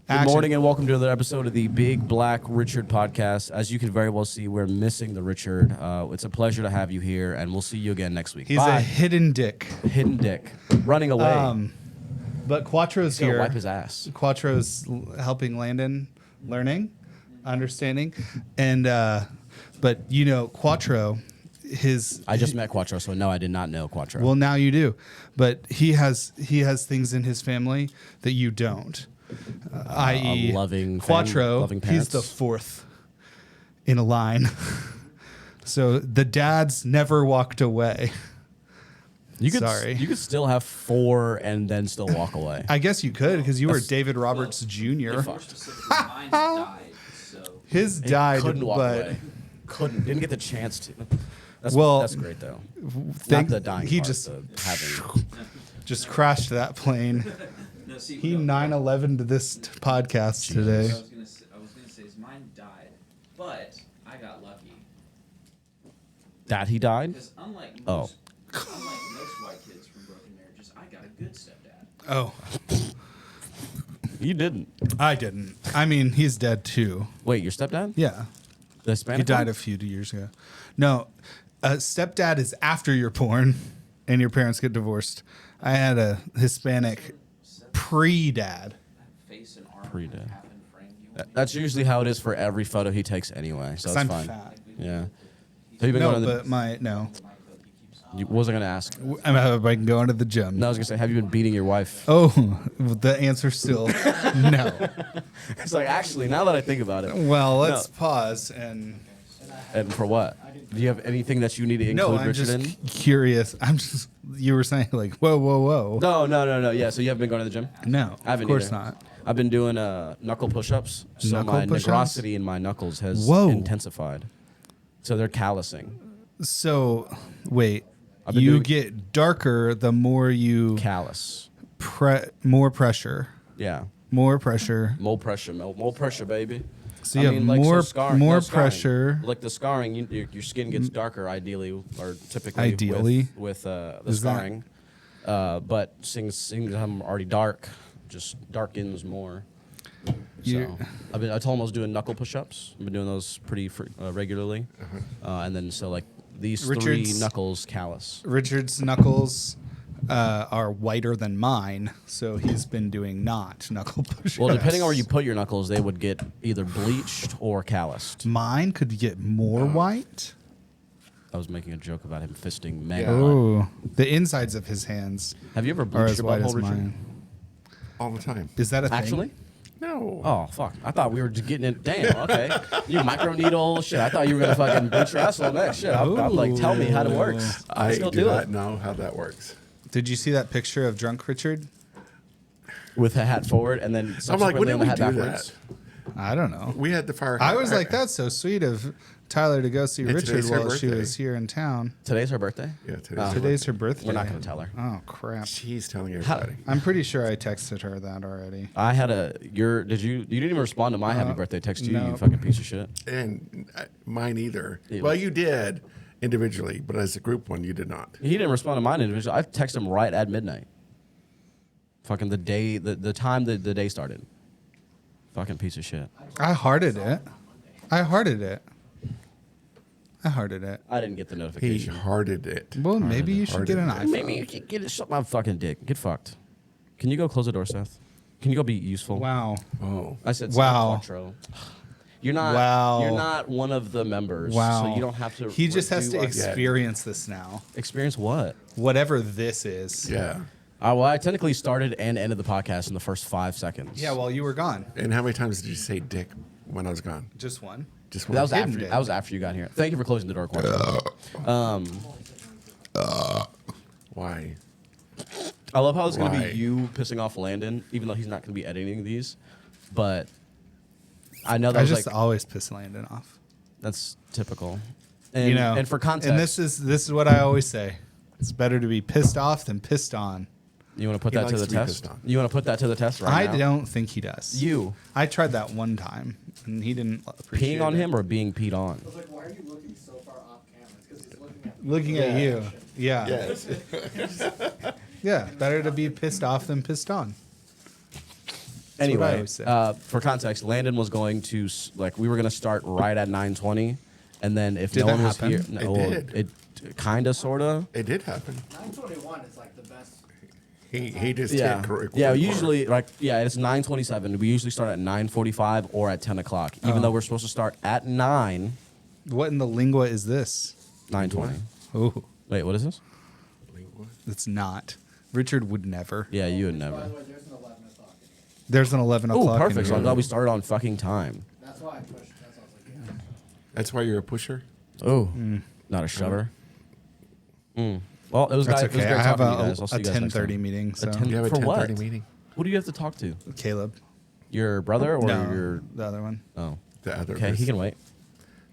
Good morning and welcome to another episode of the Big Black Richard podcast. As you can very well see, we're missing the Richard. It's a pleasure to have you here, and we'll see you again next week. He's Bye. a hidden dick. Hidden dick. Running away. But Quattro's He's gonna here. wipe his ass. Quattro's helping Landon, learning, understanding, and but you know Quattro, I just met Quattro, so no, I did not know Quattro. Well, now you do, but he has things in his family that you don't. I.e., Quattro, loving he's the fourth in a line. So the dads never walked away. You could Sorry. still have 4 and then still walk away. I guess you could because you were David Roberts Jr. His died, couldn't walk but away. Didn't get the chance to. That's great though. Not the dying he part, just the having. just crashed that plane. He 9/11 to this podcast today. I was gonna say his mine died, but I got lucky. That he died? Because unlike most white kids from broken marriages, I got a good stepdad. Oh, You didn't. I didn't. I mean, he's dead too. Wait, your stepdad? Yeah, The Hispanic he died one? a few years ago. No, stepdad is after you're born and your parents get divorced. I had a Hispanic pre-dad. Face and arm Pre-dad. half in frame. That's usually how it is for every photo he takes anyway, so it's I'm fine. fat. Yeah. Have you been No, going to the... but no. You wasn't going to ask. I can go into the gym. No, I was going to say, have you been beating your wife? Oh, the answer's still no. It's like, actually, now that I think about it. Well, let's pause and. And for what? Do you have anything that you need to include No, I'm Richard just in? curious. You were saying like, whoa. No. Yeah, so you haven't been going to the gym? No, I haven't of course either. not. I've been doing knuckle push-ups, so Knuckle my push-ups? negrosity in my knuckles has Whoa. intensified. So they're callousing. So, wait. I've been You doing- get darker the more you Callous. more pressure. Yeah. More pressure. More pressure, baby. So you have more scarring. pressure. Like the scarring, your skin gets darker ideally, or typically Ideally? with the Is that- scarring. But seeing I'm already dark, just darkens more. You- So I told him I was doing knuckle push-ups. I've been doing those pretty regularly, and then so like these 3 Richard's- knuckles callous. Richard's knuckles are whiter than mine, so he's been doing not knuckle push-ups. Well, depending on where you put your knuckles, they would get either bleached or calloused. Mine could get more white. I was making a joke about him fisting mega. Yeah. Oh, the insides of his hands Have you ever are bleached as your white butthole, as Richard? mine. All the time. Is that a thing? Actually? No. Oh, fuck. I thought we were just getting it. Damn, okay. You microneedle shit. I thought you were going to fucking bleach your asshole next. Shit. I'm like, tell me how it works. I Let's go do not it. know how that works. Did you see that picture of drunk Richard? With the hat forward and then I'm like, when subsequently did on we the hat do backwards. that? I don't know. We had the fire. I was like, that's so sweet of Tyler to go see Yeah, Richard today's her while she birthday. was here in town. Today's her birthday? Yeah, today's Oh. her Today's her birthday. We're not going to tell her. Oh crap! She's telling everybody. I'm pretty sure I texted her that already. I had you didn't even respond to my happy birthday text to you, no. you fucking piece of shit. And mine either. Yeah. Well, you did individually, but as a group one, you did not. He didn't respond to mine individually. I texted him right at midnight. Fucking the day, the time the day started. Fucking piece of shit. I hearted it. I hearted it. I didn't get the He notification. hearted it. Well, maybe you should get an Hearted iPhone. Maybe you can get it. Suck my fucking dick. Get fucked. Can you go close the door, Seth? Can you go be useful? Wow. Oh. I said, Wow. Quattro. You're not. Wow. You're not one of the members. Wow. So you don't have to. He just has do to a- experience this now. experience what? Whatever this is. Yeah. Well, I technically started and ended the podcast in the first 5 seconds. Yeah, well, you were gone. And how many times did you say dick when I was gone? Just one. Just That was one. after. dick. That was after you got here. Thank you for closing the door, Quattro. Why? I love how it's going to Why? be you pissing off Landon, even though he's not going to be editing these. But I know that I was just like always piss Landon off. that's typical. And, You know, and for context, and this is what I always say. It's better to be pissed off than pissed on. you want to put He that to likes the to be test. pissed on. You want to put that to the test right I now? don't think he does. You I tried that one time, and he didn't appreciate peeing on it. him or being peed on? I was like, why are you looking so far off camera? It's because he's looking at Looking at you. Yeah. Yes. Yeah. Better to be pissed off than pissed on. what I Anyway, always say. for context, Landon was going to we were gonna start right at 9:20, and then if Did no that one was happen? here, It no, did. it kinda sorta. It did happen. 921 is like the best. He just Yeah, hit correct. yeah. record. Usually, it's 9:27. We usually start at 9:45 or at 10 o'clock, even though we're supposed to start at What in the lingua is this? 9:20. Oh, Wait, what is this? it's not. Richard would never. Yeah, you would By never. the way, there's an 11 o'clock in here. There's an 11 Oh, o'clock. in perfect. So I'm here. glad we started on fucking time. That's why I pushed. That's why I was like, yeah. That's why you're a pusher. Oh, not a shover. Well, it was, That's it was okay. great I have talking to you guys. I'll see a you guys next 10:30 time. meeting. So 10 You have a For what? 10:30 meeting. Who do you have to talk to? Caleb. Your brother or No, your? the other one. Oh, The other. okay. He can wait.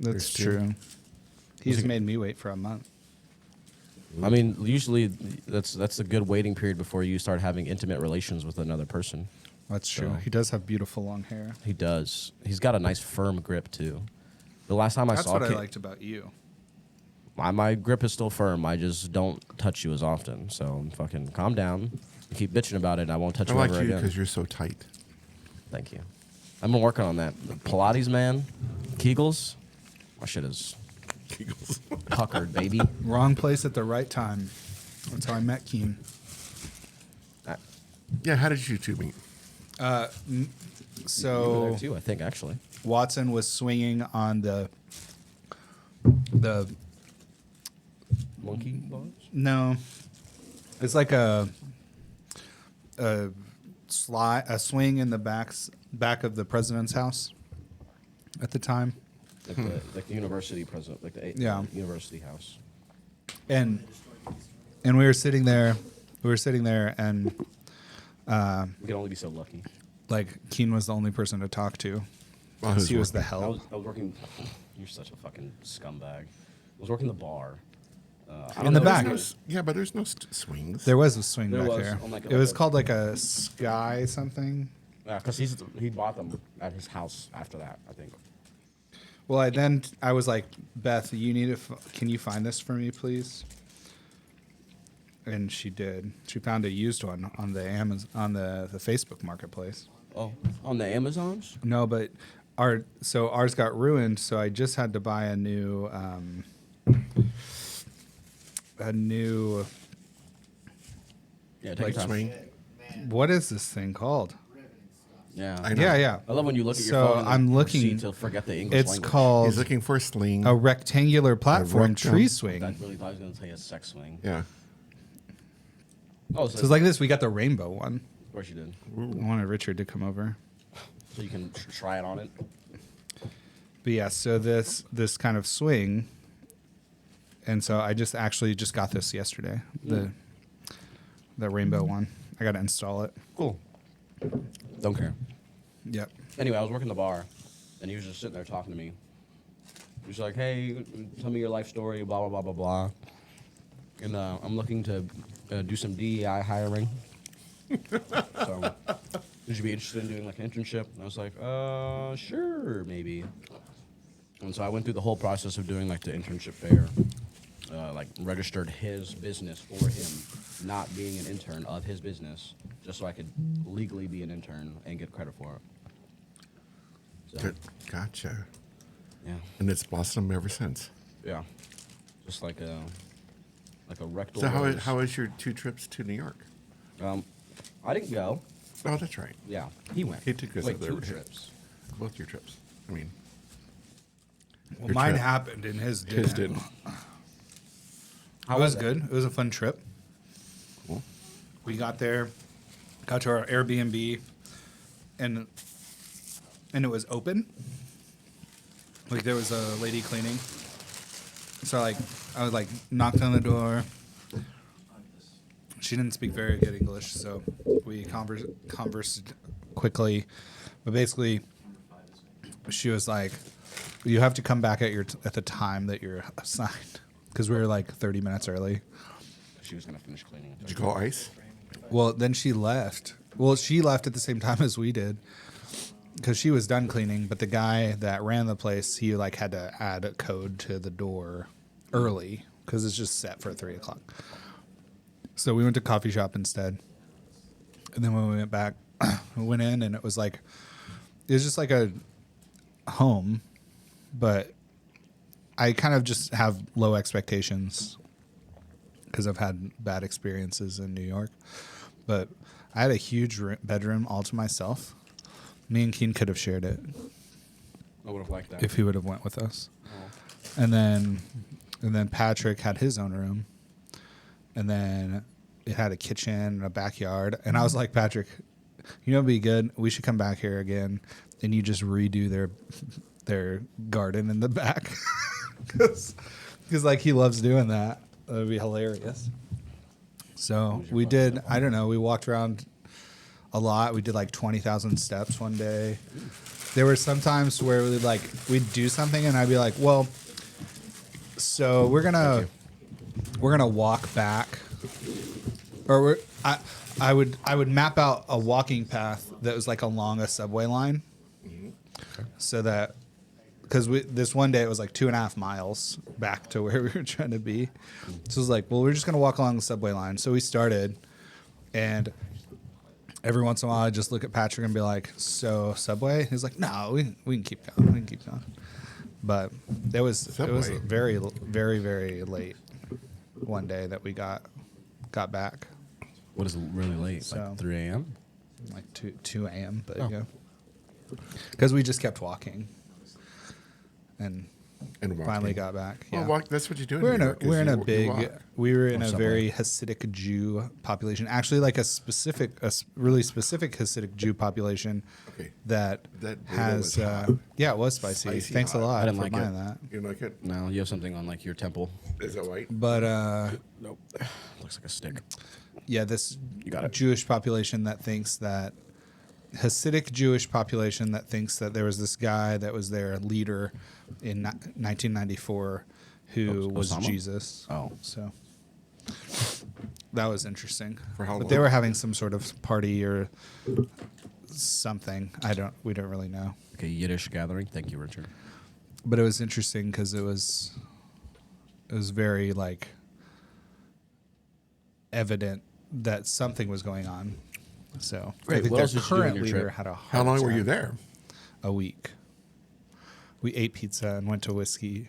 That's There's two. true. He's made me wait for a month. I mean, usually that's a good waiting period before you start having intimate relations with another person. That's true. So- He does have beautiful long hair. He does. He's got a nice firm grip too. The last time I That's saw what I Ca- liked about you. my grip is still firm. I just don't touch you as often. So fucking calm down. You keep bitching about it. And I won't touch I you like ever you again. because you're so tight. Thank you. I've been working on that. Pilates, man. Kegels. My shit is puckered, baby. Wrong place at the right time. That's how I met Keen. Yeah. How did you two meet? You were So there too, I think, actually. Watson was swinging on the Monkey bars? no. It's like a swing in the back of the president's house at the time. Like the university president, like the Yeah. university house. And we were sitting there. And We can only be so lucky. like Keen was the only person to talk to. Well, 'Cause who's he was the working? help. I was working. You're such a fucking scumbag. I was working the bar. I In don't the know back. if There's no, yeah, but there's no swings. There was a swing There back was, there. on like a- It was like a- called like a sky something. Yeah, because he bought them at his house after that, I think. Well, I was like, Beth, you need to. Can you find this for me, please? And she did. She found a used one on the on the Facebook marketplace. Oh, on the Amazons? No, but ours got ruined, so I just had to buy a new Yeah, take Like your time. swing. Man, what is this thing called? riveting stuff. Yeah. I know. Yeah. I love when you look at your So phone and I'm you looking- proceed to forget the English It's language. called He's looking for a sling. a rectangular platform rectum. tree I swing. really thought I was going to tell you a sex swing. Yeah. Oh, So it's like this. We got the rainbow one. of course you did. I wanted Richard to come over. So you can try it on it. But yeah, so this kind of swing, and so I just got this yesterday. The rainbow one. I got to install it. Cool. Don't care. Yep. Anyway, I was working the bar, and he was just sitting there talking to me. He was like, "Hey, tell me your life story, blah blah blah blah blah." And I'm looking to do some DEI hiring. So, would you be interested in doing like an internship? And I was like, sure, maybe. And so I went through the whole process of doing like the internship fair, like registered his business for him, not being an intern of his business, just so I could legally be an intern and get credit for it. So, Good. Gotcha. yeah, And it's blossomed ever since. yeah, just like a rectal. So rose. how was your 2 trips to New York? I didn't go. Oh, that's right. Yeah, he went. He took us Wait, up there. 2 trips. Both your trips. I mean, Well, Your mine trip. happened and his didn't. his didn't. It was good. It was a fun trip. Cool. We got there, got to our Airbnb, and it was open. Like there was a lady cleaning. So like I was like knocked on the door. She didn't speak very good English, so we conversed quickly. But basically, she was like, "You have to come back at the time that you're assigned," because we were like 30 minutes early. She was gonna finish cleaning. Did you call ICE? Well, then she left. Well, she left at the same time as we did because she was done cleaning. But the guy that ran the place, he like had to add a code to the door early because it's just set for 3:00. So we went to coffee shop instead. And then when we went back, we went in, and it was just like a home, but I kind of just have low expectations because I've had bad experiences in New York. But I had a huge bedroom all to myself. Me and Keen could have shared it I would have liked that. if he would have went with us. Oh. And then Patrick had his own room. And then it had a kitchen and a backyard. And I was like, Patrick, you know, it'd be good. We should come back here again, and you just redo their garden in the back, because like he loves doing that. That would be hilarious. So we did. I don't know. We walked around a lot. We did like 20,000 steps one day. There were some times where we'd do something, and I'd be like, well, so we're gonna walk back, or I would map out a walking path that was like along a subway line, so that because this one day it was like 2.5 miles back to where we were trying to be, so it was like, well, we're just gonna walk along the subway line. So we started, and every once in a while I just look at Patrick and be like, so subway? He's like, no, we can keep going. We can keep going. But it was Subway. very, very, very late one day that we got back, What is really late? So- Like 3 a.m.? like 2 a.m. But Oh. yeah, because we just kept walking, and And finally walking. got back. Well, Yeah. that's what you do. We're in New a York, is we're in you- a you big walk. we were in Or a subway. very Hasidic Jew population. Actually, like a really specific Hasidic Jew population Okay. that That burrito has was hot. yeah, it was spicy. Spicy Thanks hot. a lot I didn't for like buying it. that. You like it? No, you have something on like your temple. Is that white? But Nope. Looks like a stick. yeah, this You got it. Jewish population that thinks that Hasidic Jewish population that thinks that there was this guy that was their leader in 1994 who was Osama? Jesus. Oh. So that was interesting. For how But they long? were having some sort of party or something. We don't really know. Okay, Yiddish gathering. Thank you, Richard. But it was interesting because it was very like evident that something was going on. So Great. I think What their else did you do on current your leader trip? had a How long were you attack. there? A week. We ate pizza and went to whiskey.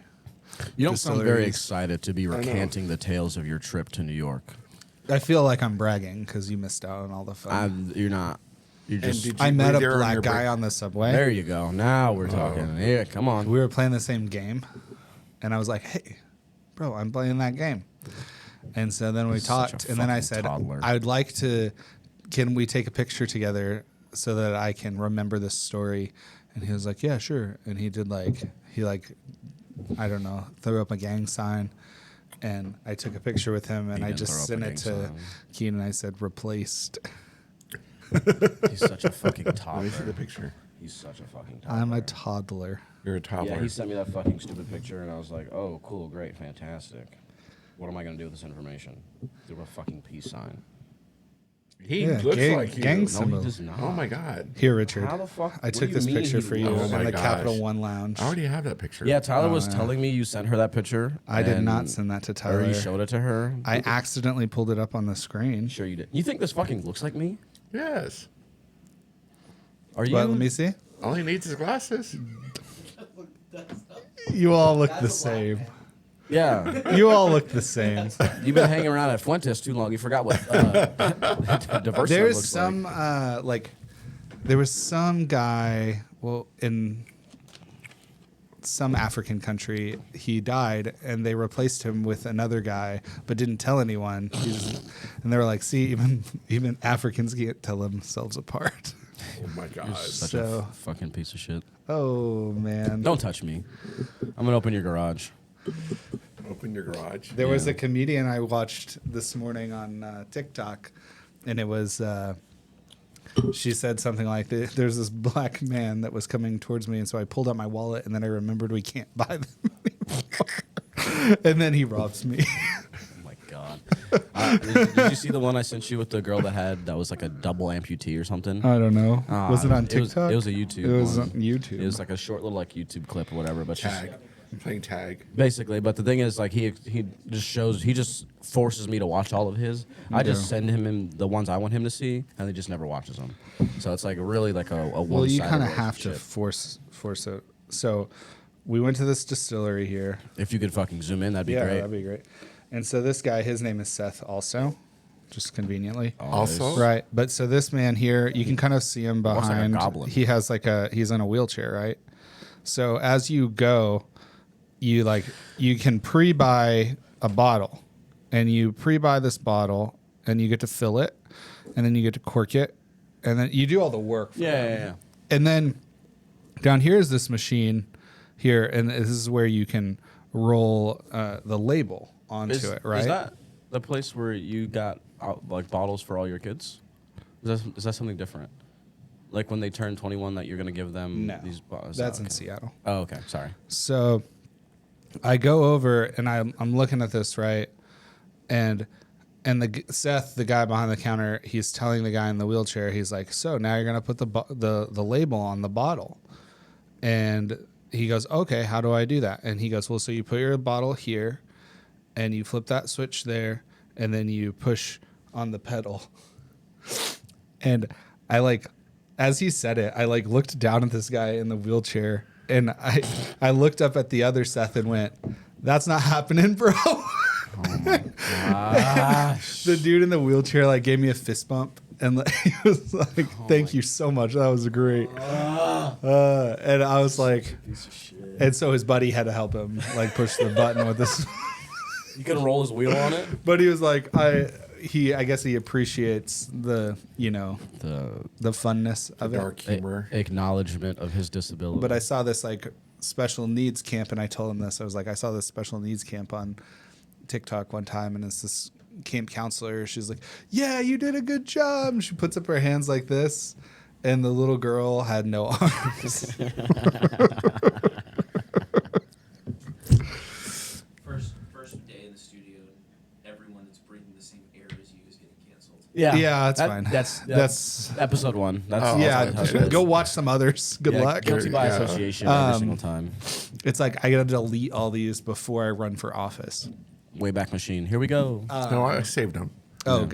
You don't sound very distilleries. excited to be recanting the tales of your trip to New York. I feel like I'm bragging because you missed out on all the fun. You're not. You're And just. did I you- met were a there on black your guy break? on the subway. There you go. Now we're talking. Yeah, come on. We were playing the same game, and I was like, "Hey, bro, I'm playing that game." And so then we He's such a talked, and then I fucking said, toddler. "I would like to. Can we take a picture together so that I can remember this story?" And he was like, "Yeah, sure." And he did I don't know, threw up a gang sign, and I took a picture with him, and He I didn't just throw up sent a it gang to sign. Keen, and I said, "Replaced." He's such a fucking Let toddler. me see the picture. He's such a fucking toddler. I'm a toddler. You're a toddler. Yeah, he sent me that fucking stupid picture, and I was like, "Oh, cool, great, fantastic. What am I gonna do with this information? Do a fucking peace sign." He Yeah, looks gang- like you. gang No, symbol. he does not. Oh my god! Here, Richard. How the fuck? I what took do you this mean picture he for you looks Oh in my the Capital gosh. One lounge. I already have that picture. Yeah, Tyler was yeah. telling me you sent her that picture. I did not and- send that to Or Tyler. you showed it to her. I accidentally pulled it up on the screen. Sure you did. You think this fucking looks like me? Yes. Are you? But let me see. All he needs is glasses. You all look the same. Yeah. You all look the same. You've been hanging around at Fuentes too long. You forgot what diversity There's looks some like. there was some guy, well, in some African country, he died and they replaced him with another guy, but didn't tell anyone. And they were like, "See, even Africans can't tell themselves apart." Oh my god! Such So- a fucking piece of shit. Oh man. Don't touch me. I'm gonna open your garage. Open your garage. There was Yeah. a comedian I watched this morning on TikTok, and it was she said something like, "There's this black man that was coming towards me, and so I pulled out my wallet, and then I remembered we can't buy them anymore." And then he robs me. Oh my god. Did you see the one I sent you with the girl that was like a double amputee or something? I don't know. Ah, Was it on it was- TikTok? it was a YouTube It was one. on YouTube. It was like a short little like YouTube clip or whatever. But Tag. Playing tag. Basically, but the thing is, like, he just forces me to watch all of his. I just send him in the ones I want him to see, and he just never watches them. So it's like really like a one-sided Well, you kind of have to relationship. force it. So we went to this distillery here. If you could fucking zoom in, that'd be Yeah, great. that'd be great. And so this guy, his name is Seth also, just conveniently. Also? Right. But so this man here, you can kind of see him Looks like a behind. goblin. He has he's in a wheelchair, right? So as you go, you can pre-buy a bottle, and you pre-buy this bottle, and you get to fill it, and then you get to cork it, and then you do all the work. Yeah. And then down here is this machine here, and this is where you can roll the label onto it, right? Is that the place where you got like bottles for all your kids? Is that something different? Like when they turn 21, that you're gonna give them No, these bottles? that's okay. in Seattle. Oh, okay. Sorry. So I go over and I'm looking at this, right, and Seth, the guy behind the counter, he's telling the guy in the wheelchair, he's like, so now you're gonna put the label on the bottle, and he goes, okay, how do I do that? And he goes, well, so you put your bottle here, and you flip that switch there, and then you push on the pedal. And as he said it, I looked down at this guy in the wheelchair, and I looked up at the other Seth and went, that's not happening, bro. Oh my gosh. The dude in the wheelchair gave me a fist bump, and he was like, thank you so much. That was great. And I was like, and so his buddy had to help him push the button with this. You could roll his wheel on it. But he was like, I guess he appreciates the funness of Dark humor. Acknowledgement of his disability. But I saw this special needs camp, and I told him this. I was like, I saw this special needs camp on TikTok one time, and it's this camp counselor. She's like, yeah, you did a good job. And she puts up her hands like this, and the little girl had no arms. First day in the studio, and everyone that's breathing the same air as you is getting canceled. Yeah, that's fine. That's episode 1. That's Oh, yeah, that's how it is. go watch some others. Good Yeah, luck. Guilty by Yeah. association every single time. It's like I gotta delete all these before I run for office. Wayback Machine. Here we go. No, I saved them. Oh,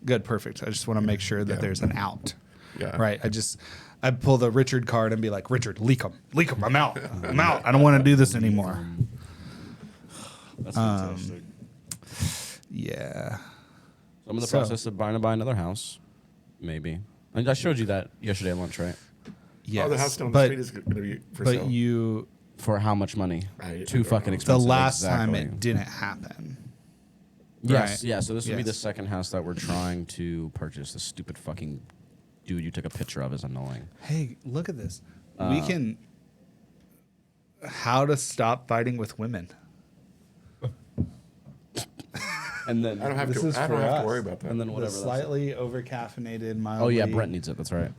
good, perfect. I just want to make sure that Yeah. there's an out. Yeah. Right. I pull the Richard card and be like, Richard, leak them. I'm out. I don't want to do this anymore. That's fantastic. Yeah. I'm in the So- process of buying another house. Maybe. I showed you that yesterday at lunch, right? Yes. Oh, the house down the street is going to be for but sale. you, For how much money? I Too don't fucking know. expensive. the last time exactly. it didn't happen. Yes, Right. yeah. So this would be the Yes. second house that we're trying to purchase. The stupid fucking dude you took a picture of is annoying. Hey, look at this. We can. How to stop fighting with women. And then I don't have This to. is I don't for have us. to worry about that. and then The whatever. slightly over-caffeinated, mildly Oh yeah, Brent needs it. That's right.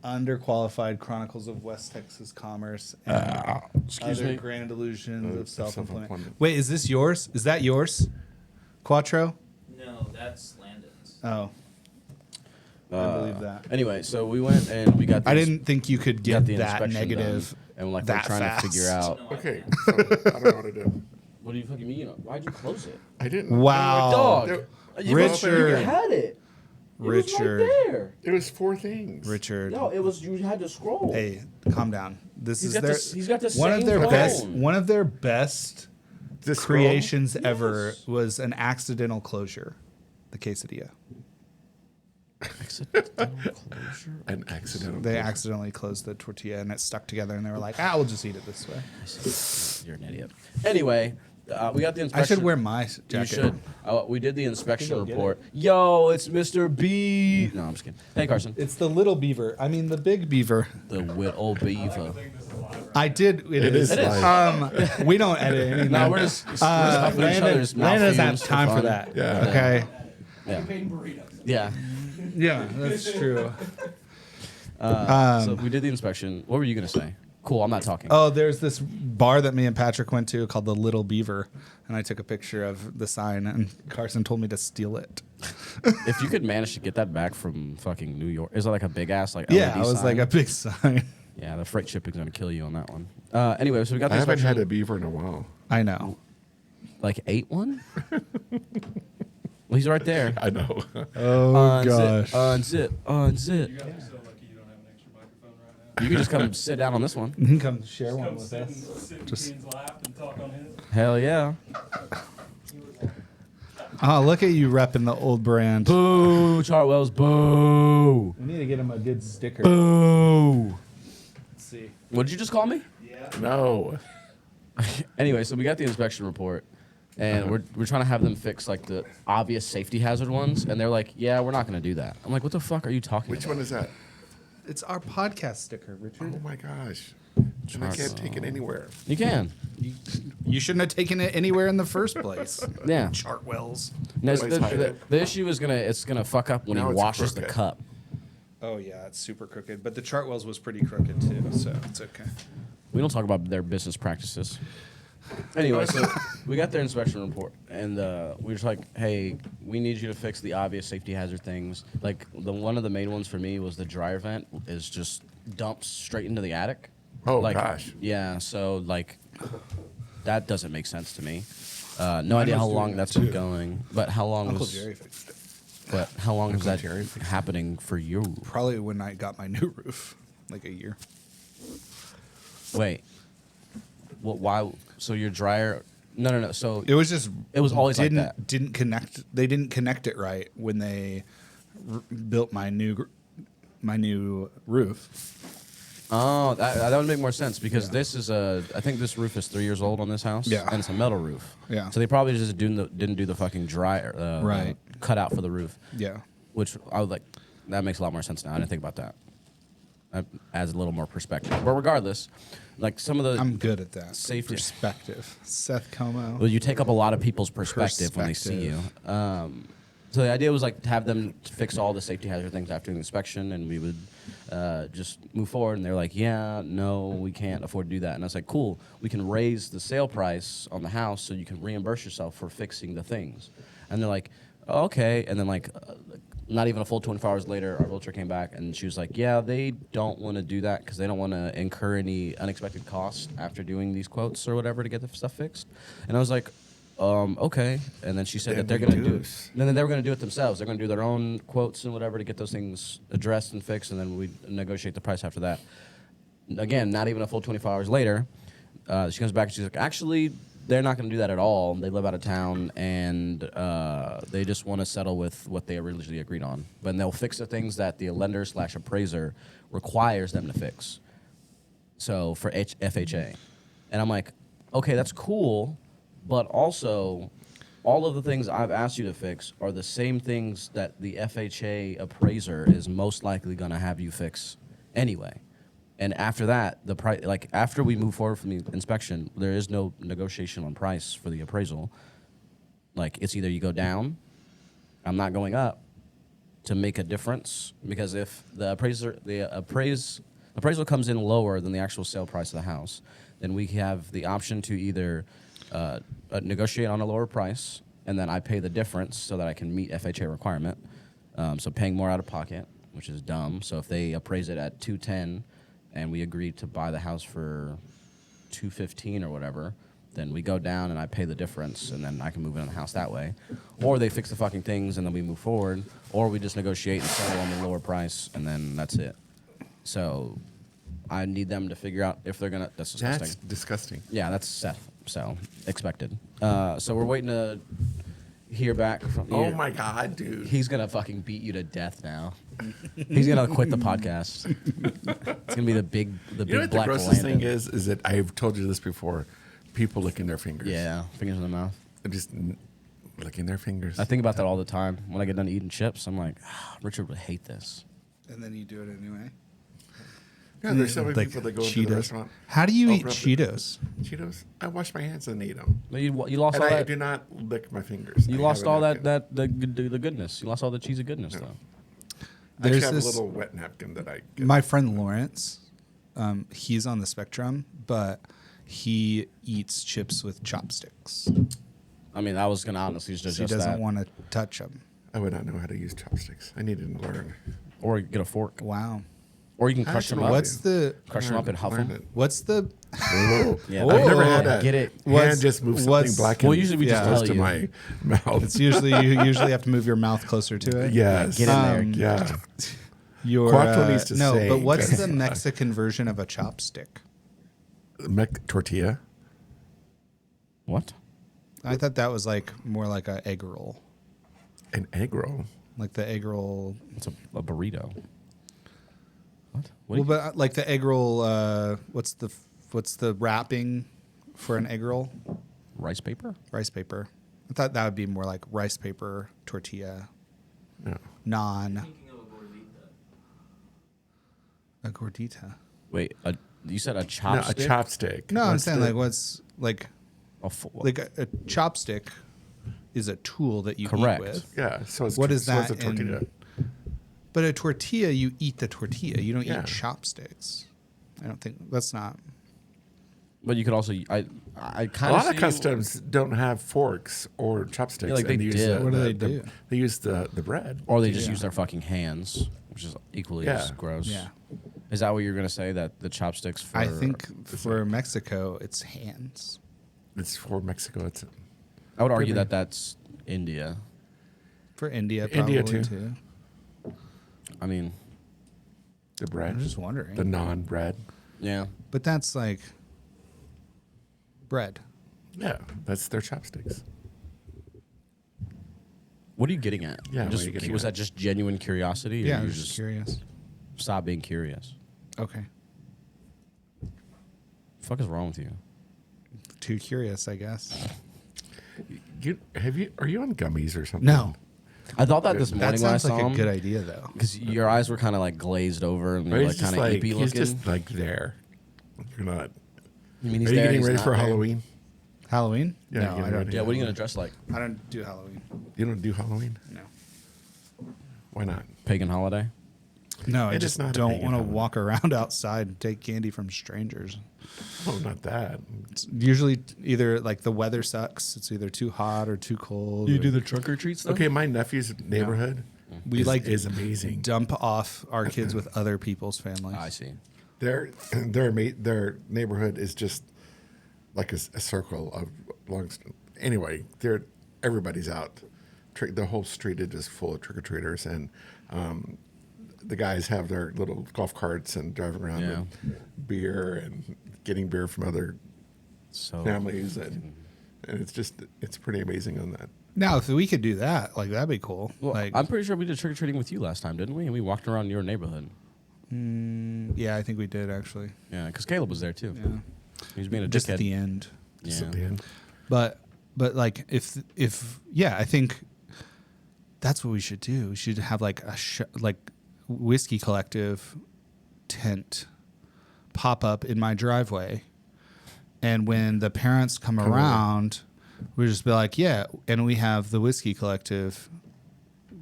underqualified Chronicles of West Texas Commerce and Excuse other me. grand illusions of self-employment. self-employment. Wait, is this yours? Is that yours? Quattro? No, that's Landon's. Oh. I believe that. Anyway, so we went and we got. I didn't think you could got get the that inspection negative done, and like that we're trying fast. to figure out. No, I Okay, can't. so I don't know what to do. What do you fucking mean? Why'd you close it? I didn't. Wow. Dog. There- Richard. You had it. Richard. It was right there. It was 4 things. Richard. No, it was. You had to scroll. Hey, calm down. This He's is got their he's got the one same of their phone. best one of their best This scroll? creations ever was an accidental closure. The quesadilla. Accidental closure. An accidental. They closure. accidentally closed the tortilla and it stuck together, and they were like, we'll just eat it this way. You're an idiot. Anyway, we got the inspection. I should wear my You jacket. should. We did the inspection go get report. Yo, it's Mr. B. No, I'm just kidding. Hey, Carson. It's the little beaver. I mean, the big beaver. The old beaver. I did. It is live. We don't edit anything. No, we're just huffing each other's mouth Landon doesn't have fumes for time for fun. that. Yeah. Okay. Yeah. Paid burritos. Yeah. Yeah, that's true. So we did the inspection. What were you gonna say? Cool. I'm not talking. Oh, there's this bar that me and Patrick went to called the Little Beaver, and I took a picture of the sign, and Carson told me to steal it. If you could manage to get that back from fucking New York, is it like a big ass like? Yeah, LED it was sign? like a big sign. Yeah, the freight shipping's gonna kill you on that one. Anyway, so we got I the haven't had inspection. a beaver in a while. I know. Like ate one. Well, he's right there. I know. Oh Unzip. You guys are so lucky you don't have an extra microphone right now. You can just come sit down on this one. You can come share Just one come with sit, us. sit in Just- Ken's lap and talk on his. Hell yeah. Oh, look at you repping the old brand. Boo, Chartwell's boo. We need to get him a good sticker. Boo. Let's see. What did you just call me? No. Anyway, so we got the inspection report, and we're trying to have them fix like the obvious safety hazard ones, and they're like, "Yeah, we're not going to do that." I'm like, "What the fuck are you talking Which about?" one is that? It's our podcast sticker, Richard. Oh my gosh. And I can't take it anywhere. You can. You shouldn't have taken it anywhere in the first place. Yeah. Chartwells. No, Always hide it. the issue is it's gonna fuck up when Now he it's washes the crooked. cup. Oh yeah, it's super crooked. But the Chartwells was pretty crooked too, so it's okay. We don't talk about their business practices. Anyway, so we got their inspection report, and we were just like, "Hey, we need you to fix the obvious safety hazard things." Like one of the main ones for me was the dryer vent is just dumped straight into the attic. Oh, Like, gosh. Yeah, so like that doesn't make sense to me. No idea how was long doing that's that, been too. going, but how long Uncle was Jerry fixed it. but how long is Uncle that Jerry fixed it. happening for you? Probably when I got my new roof, like a year. Wait, well, why? So your dryer? No. So It was just. It was always like didn't that. didn't connect. They didn't connect it right when they built my new roof. Oh, that would make more sense because this is I think this roof is 3 years old on this house. Yeah. And it's a metal roof. Yeah. So they probably just didn't do the fucking dryer. Right. Cut out for the roof. Yeah. Which I was like, that makes a lot more sense now. I didn't think about that. That adds a little more perspective. But regardless, like some of the. I'm good at that. Safety. Perspective. Seth Como. Well, you take up a lot of people's perspective when they see you. So the idea was like to have them fix all the safety hazard things after the inspection, and we would just move forward. And they're like, "Yeah, no, we can't afford to do that." And I was like, "Cool, we can raise the sale price on the house so you can reimburse yourself for fixing the things." And they're like, oh, "Okay." And then like, not even a full 24 hours later, our realtor came back and she was like, "Yeah, they don't want to do that because they don't want to incur any unexpected costs after doing these quotes or whatever to get the stuff fixed." And I was like, okay. And then she said that they're going to do it. Reduce. And then they were going to do it themselves. They're going to do their own quotes and whatever to get those things addressed and fixed, and then we negotiate the price after that. Again, not even a full 24 hours later, she comes back and she's like, "Actually, they're not going to do that at all. They live out of town, and they just want to settle with what they originally agreed on. But they'll fix the things that the lender/appraiser requires them to fix. So for FHA." And I'm like, "Okay, that's cool, but also all of the things I've asked you to fix are the same things that the FHA appraiser is most likely going to have you fix anyway." And after that, the price, like after we move forward from the inspection, there is no negotiation on price for the appraisal. Like it's either you go down, I'm not going up, to make a difference, because if the appraisal comes in lower than the actual sale price of the house, then we have the option to either negotiate on a lower price, and then I pay the difference so that I can meet FHA requirement. So paying more out of pocket, which is dumb. So if they appraise it at 210, and we agree to buy the house for 215 or whatever, then we go down and I pay the difference, and then I can move in on the house that way. Or they fix the fucking things and then we move forward, or we just negotiate and settle on the lower price, and then that's it. So I need them to figure out if they're gonna. That's disgusting. That's disgusting. Yeah, that's Seth. So expected. So we're waiting to hear back from. Oh my God, dude. He's gonna fucking beat you to death now. He's gonna quit the podcast. It's gonna be the big You know big what the black grossest Landon. thing is that I've told you this before. People licking their fingers. Yeah, fingers in the mouth. They're just licking their fingers. I think about that all the time. When I get done eating chips, I'm like, Richard would hate this. And then you do it anyway. Yeah, there's so many Like people that go into the Cheetos. restaurant. How do you eat open up Cheetos? Cheetos? I wash my hands and eat them. You lost And all I that. do not lick my fingers. You I lost have a all napkin. the goodness. You lost all the cheesy goodness No. though. I There's actually have this- a little wet napkin that I get. My friend Lawrence, he's on the spectrum, but he eats chips with chopsticks. I mean, I was gonna honestly So just he doesn't that, want to touch them. I would not know how to use chopsticks. I needed to learn. or get a fork. Wow. Or you can I crush them don't up. know. Crush them up and huff Learned them. what's the Yeah, I've never had that. Get it? Hand just move something what's- black. Well, and usually we just yeah. tell close to you. my mouth. it's usually you usually have to move your mouth closer to it. Yes. Get in there. Yeah. Your Quattro needs to no, say, but what's 'cause- the Mexican version of a chopstick? Tortilla. What? I thought that was like more like a egg roll, An egg roll. like the egg roll. It's a burrito. What? What? Well, but like the egg roll. What's the wrapping for an egg roll? Rice paper? Rice paper. I thought that would be more like rice paper tortilla, No. naan, Thinking of a gordita. a gordita. Wait, you said a No, chopstick? a chopstick. No, I'm What's saying the- like what's like a chopstick is a tool that you Correct. eat with. Yeah. So it's What is so it's that a tortilla. But a tortilla, you eat the tortilla. You don't Yeah. eat chopsticks. I don't think that's not. But you could also, I A kind of lot of customs don't have forks or chopsticks. Yeah, like they and use did. What do they do? They use the bread. Or they just Yeah. use their fucking hands, which is equally Yeah. as gross. Yeah. Is that what you're gonna say? That the chopsticks for? I think for Mexico, it's hands. It's for Mexico. It's I would argue Really? that that's India. For India, probably India, too. too. I mean, the bread. I'm just wondering. The non-bread. yeah. But that's like bread. Yeah, that's their chopsticks. What are you getting at? Yeah, what Just, are you getting was at? that just genuine curiosity? Or Yeah, you I'm just curious. stop being curious? Okay. Fuck is wrong with you? Too curious, I guess. Are you on gummies or something? No. I thought that this morning That when I sounds saw like a him. good idea, though. Because your eyes were kind of like glazed over and Or you're he's like just kind of like eepy he's looking. just like there. You're not. You mean he's Are you there and getting he's ready not for there? Halloween? Halloween? Yeah, no, getting I don't. ready. Do Yeah, what are you Halloween. gonna dress like? I don't do Halloween. You don't do Halloween? No. Why not? Pagan holiday? No, I It is just not a don't pagan want to holiday. walk around outside and take candy from strangers. Oh, not that. It's usually either like the weather sucks. It's either too hot or too cold. or the trunk or treat stuff? Okay, my nephew's neighborhood we is, like is amazing. dump off our kids with other people's families. I see. Their neighborhood is just like a circle of long. Anyway, everybody's out. The whole street is just full of trick or treaters, and the guys have their little golf carts and driving around Yeah. with beer and getting beer from other So families, and it's pretty amazing on that. Now, if we could do that, like that'd be cool. well, like, I'm pretty sure we did trick or treating with you last time, didn't we? And we walked around your neighborhood. yeah, I think we did actually. Yeah, because Caleb was there too. Yeah, He was being a just at dickhead. the end. Just Yeah. at the end. But like if yeah, I think that's what we should do. We should have like like whiskey collective tent pop up in my driveway, and when the parents come around, we just be like, yeah, and we have the whiskey collective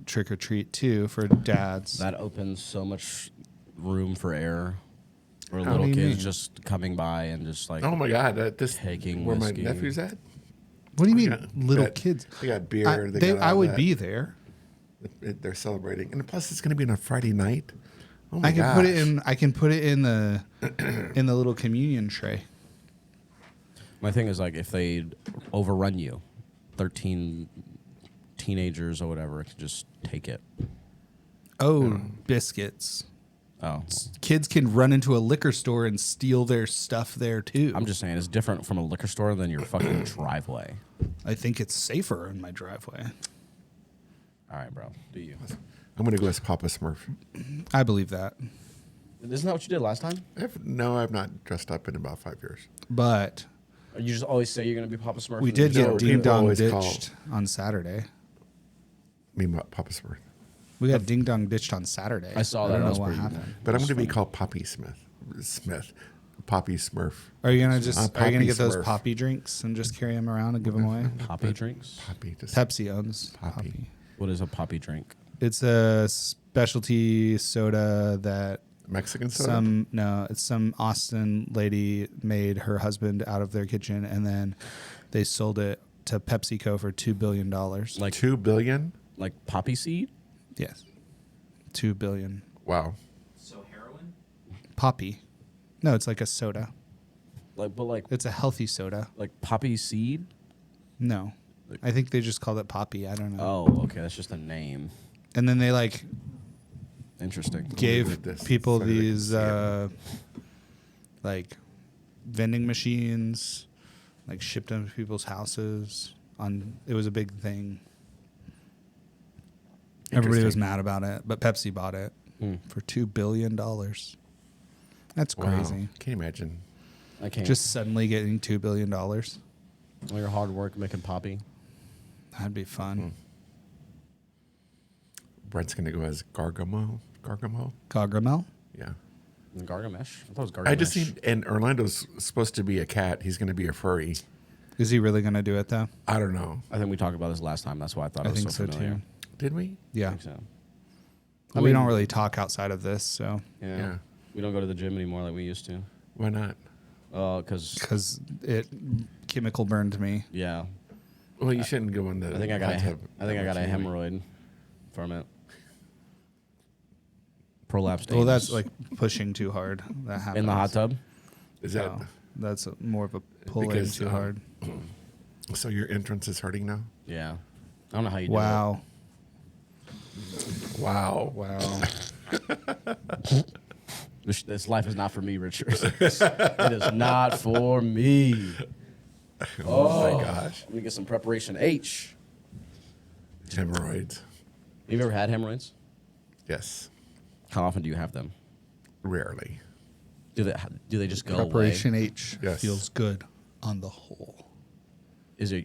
trick or treat too for dads. That opens so much room for error. For How little do you kids mean? just coming by and just like Oh my God! This Taking where whiskey. my nephew's at. What do you mean, got- little that- kids? they got beer, I all would that. be there. They're celebrating, and plus it's going to be on a Friday night. Oh my I can put it gosh. in. I can put it in the in the little communion tray. my thing is like if they overrun you, 13 teenagers or whatever can just take it. Oh, biscuits. Oh, Kids can run into a liquor store and steal their stuff there too. I'm just saying it's different from a liquor store than your fucking driveway. I think it's safer in my driveway. All right, bro. Do you? I'm going to go as Papa Smurf. I believe that. Isn't that what you did last time? No, I've not dressed up in about 5 years. But You just always say you're gonna be Papa Smurf. we and did then- No, get Ding people Dong always ditched on Saturday. Papa Smurf. We got Ding Dong ditched on Saturday. I saw I that. don't That know was what pretty- happened. But I'm going to be called Poppy Smith. Poppy Smurf. Are you gonna just? Are you Poppy gonna get those Smurf. poppy drinks and just carry them around and give them away? Poppy drinks. Poppy. Just Pepsi owns Poppy. Poppy. What is a poppy drink? It's a specialty soda that Mexican soda. it's some Austin lady made her husband out of their kitchen, and then they sold it to PepsiCo for $2 billion. Like $2 billion. like poppy seed? Yes, $2 billion. Wow. So heroin? Poppy. No, it's like a soda. Like It's a healthy soda. poppy seed. No, I think they just called it Poppy. I don't know. Oh, okay, that's just a name. And then they like Interesting. gave with this people so they can these see it. like vending machines, like shipped them to people's houses. It was a big thing. Everybody was Interesting. mad about it, but Pepsi bought it for $2 billion. That's Wow. crazy. Can you imagine? I can't. Just suddenly getting $2 billion. all your hard work making poppy. That'd be fun. Brent's gonna go as Gargamel. Gargamel? Yeah. Gargamesh. I thought it was Gargamesh. I just seen, and Orlando's supposed to be a cat. He's gonna be a furry. Is he really going to do it, though? I don't know. I think we talked about this last time. That's why I thought I it was think so so, familiar. too. Did we? I Yeah. think so. We don't really talk outside of this, so. Yeah. Yeah. We don't go to the gym anymore like we used to. Why not? Because It chemical burned me. yeah, Well, you shouldn't go in the. I think I got hot tub I think I got a that much anyway. hemorrhoid from it. Prolapse. Well, that's like pushing too hard. That happens. in the hot tub. Is that No, that's more of a pulling Because, too hard. so? Your entrance is hurting now. Yeah, I don't know how you do Wow. Wow. Wow. it. This life is not for me, Richard. It is not for me. Oh my gosh. Let me get some preparation H. Hemorrhoids. Have you ever had hemorrhoids? Yes. How often do you have them? Rarely. Do they just go Preparation away? H Yes. feels good on the whole.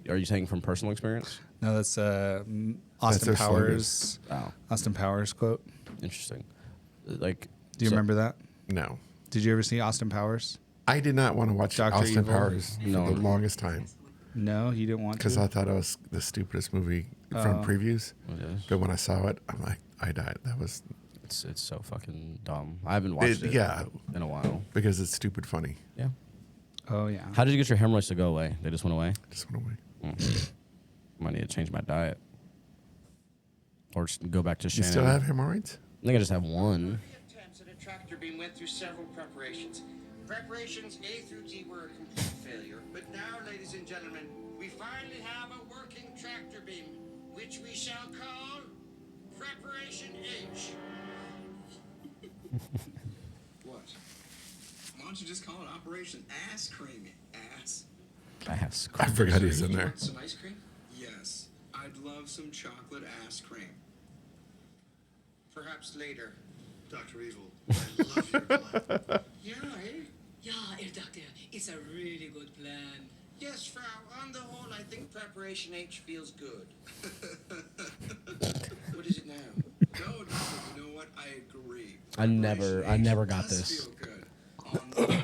Are you saying from personal experience? No, that's Austin their Powers. Oh, Austin Powers quote. interesting. Like, Do you remember that? No. Did you ever see Austin Powers? I did not want to watch Dr. Austin Evil? Powers for No. the longest time No, you didn't want to. because I thought it was the stupidest movie from previews. It is. But when I saw it, I'm like, I died. That was It's so fucking dumb. I haven't watched it yeah, in a while. because it's stupid funny. Yeah. Oh yeah. How did you get your hemorrhoids to go away? They just went away? Just went away. Might need to change my diet. Or just go back to You Shannon. still have hemorrhoids? I think I just have one. Attempts at a tractor beam went through several preparations. Preparations A through D were a complete failure. But now, ladies and gentlemen, we finally have a working tractor beam, which we shall call Preparation H. What? Why don't you just call it Operation Ass Cream, ass? Ass. I forgot he's in You there. want some ice cream? Yes, I'd love some chocolate ass cream. Perhaps later. Dr. Evil, I love your plan. Yeah, eh? Yeah, Herr Doctor, it's a really good plan. Yes, Frau. On the whole, I think Preparation H feels good. What is it now? No, Doctor, you know what? I agree. I never got Does this. feel good. On the whole.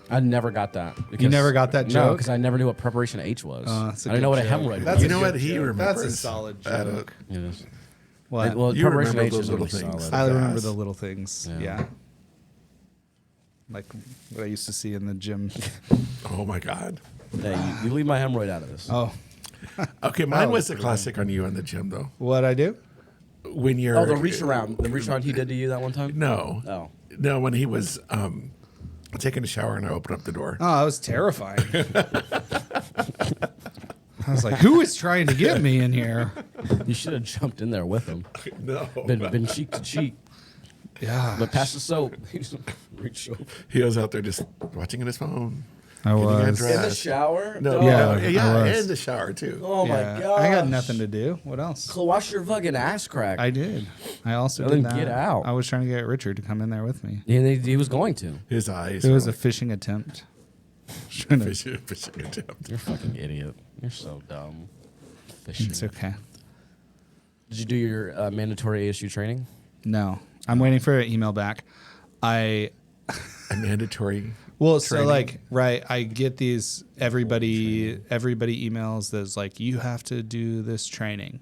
I never got that. You never got that No, joke? because I never knew what preparation H was. That's a I didn't know good what a joke. hemorrhoid That's was. You a know what? good He joke. remembers. That's a solid at a- joke. It is. What? Well, You preparation remember H those is little really things. solid. I remember Fast. the little things. Yeah. Yeah. Like what I used to see in the gym. Oh my God. Hey, you leave my hemorrhoid out of this. Oh, Okay, mine Oh, was a classic on you in the gym though. what I do? When you're Oh, the reach around. The reach around he did to you that one time? No. Oh. No, when he was taking a shower and I opened up the door. Oh, that was terrifying. I was like, who is trying to get me in here? You should have jumped in there with him. No. Been cheek to cheek. Yeah. But pass the soap. Reach over. He was out there just watching his phone. I getting was. undressed. In the shower? No, Dog. yeah, I yeah, was. in the shower too. Oh Yeah. my god. I got nothing to do. What else? Wash your fucking ass crack. I did. I also Let him did that. get out. I was trying to get Richard to come in there with me. Yeah, he was going to. His eyes. It was were a fishing attempt. Shouldn't have. fishing attempt. You're a fucking idiot. You're so dumb. Fishing. It's okay. Did you do your mandatory ASU training? No, I'm waiting for an email back. A mandatory. Well, so training. like, right, I get these everybody emails that's like, you have to do this training,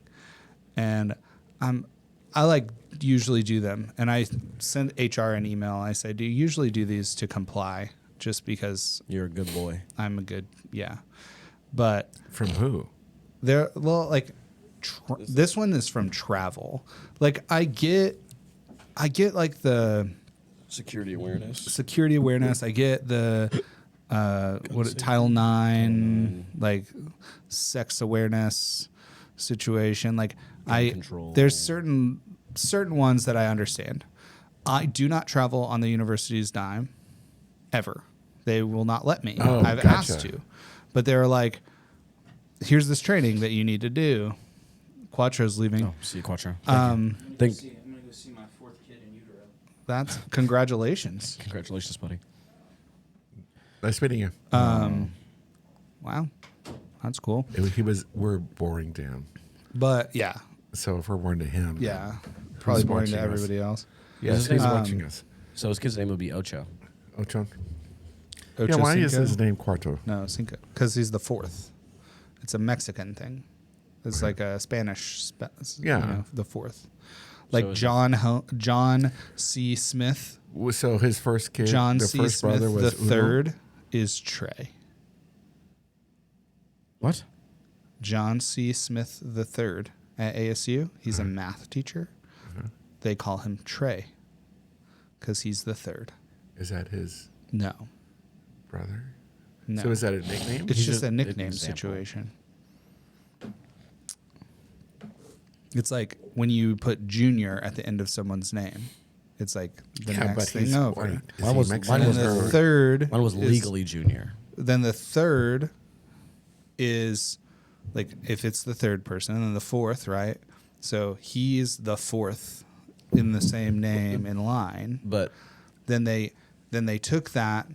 and I like usually do them, and I send HR an email. I say, do you usually do these to comply, just because You're a good boy. I'm a good, yeah, but From who? they're well, like, this one is from travel. Like, I get like the Security awareness. security awareness. I get the Title IX, like sex awareness situation. Like control. there's certain ones that I understand. I do not travel on the university's dime ever. They will not let me. Oh, I've gotcha. asked to, but they're like, here's this training that you need to do. Quattro's leaving. Oh, see you, Quattro. I'm Think- gonna go see my 4th kid in utero. That's congratulations. Congratulations, buddy. Nice meeting you. Wow, that's cool. We're boring to him. But yeah, So if we're boring to him, yeah, who's probably boring to watching us? everybody else. Yes, His he's name- watching us. So his kid's name would be Ocho. Ochon. Ocho Yeah, why is Cinco? his name Cuarto? No, Cinco, because he's the 4th. It's a Mexican thing. It's like a Spanish. Yeah. The 4th. Like is John C. Smith. So his first kid, John the C. first Smith brother was the Uno? third is Trey. What? John C. Smith the third at ASU. He's a math teacher. They call him Trey because he's the third. Is that his No, brother? no. So is that a nickname? It's He's just a an nickname example. situation. It's like when you put junior at the end of someone's name. It's like the Yeah, but next he's thing over. white. Is Mine he was- Mexican mine was And the or- third Mine was is- legally junior. Then the third is like if it's the third person, and then the 4th, right? So he's the 4th in the same name in line. But Then they took that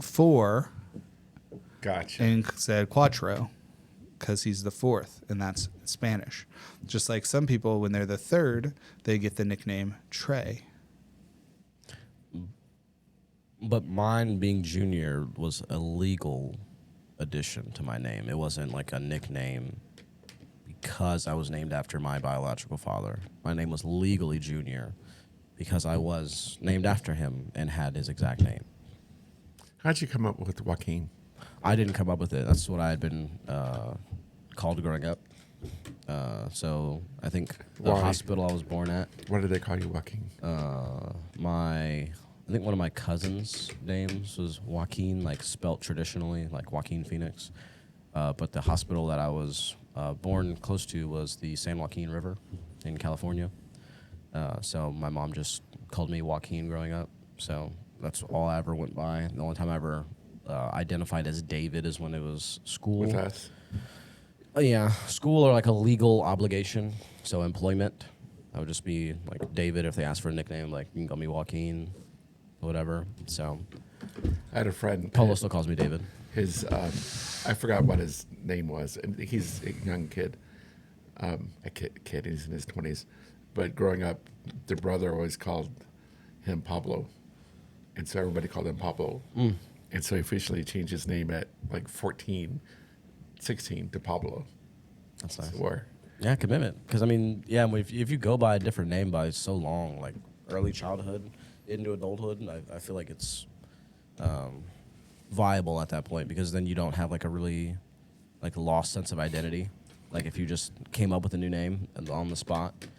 4 Gotcha. and said Quattro because he's the 4th, and that's Spanish. Just like some people, when they're the 3rd, they get the nickname Trey. But mine being junior was a legal addition to my name. It wasn't like a nickname because I was named after my biological father. My name was legally junior because I was named after him and had his exact name. How'd you come up with Joaquin? I didn't come up with it. That's what I had been called growing up. So I think the Why? hospital I was born at, What did they call you, Joaquin? I think one of my cousins' names was Joaquin, like spelt traditionally, like Joaquin Phoenix. But the hospital that I was born close to was the San Joaquin River in California. So my mom just called me Joaquin growing up. So that's all I ever went by. The only time I ever identified as David is when it was school. With us? Yeah, school or like a legal obligation. So employment, I would just be like David if they asked for a nickname, like you can call me Joaquin, whatever. So I had a friend. Polo still calls me David. His, I forgot what his name was, and he's a young kid. Kid, he's in his 20s, but growing up, the brother always called him Pablo, and so everybody called him Pablo. And so he officially changed his name at like 14, 16 to Pablo. That's nice. Or Yeah, commitment. Because I mean, yeah, if you go by a different name by so long, like early childhood into adulthood, I feel like it's viable at that point because then you don't have like a really like lost sense of identity. Like if you just came up with a new name and on the spot, like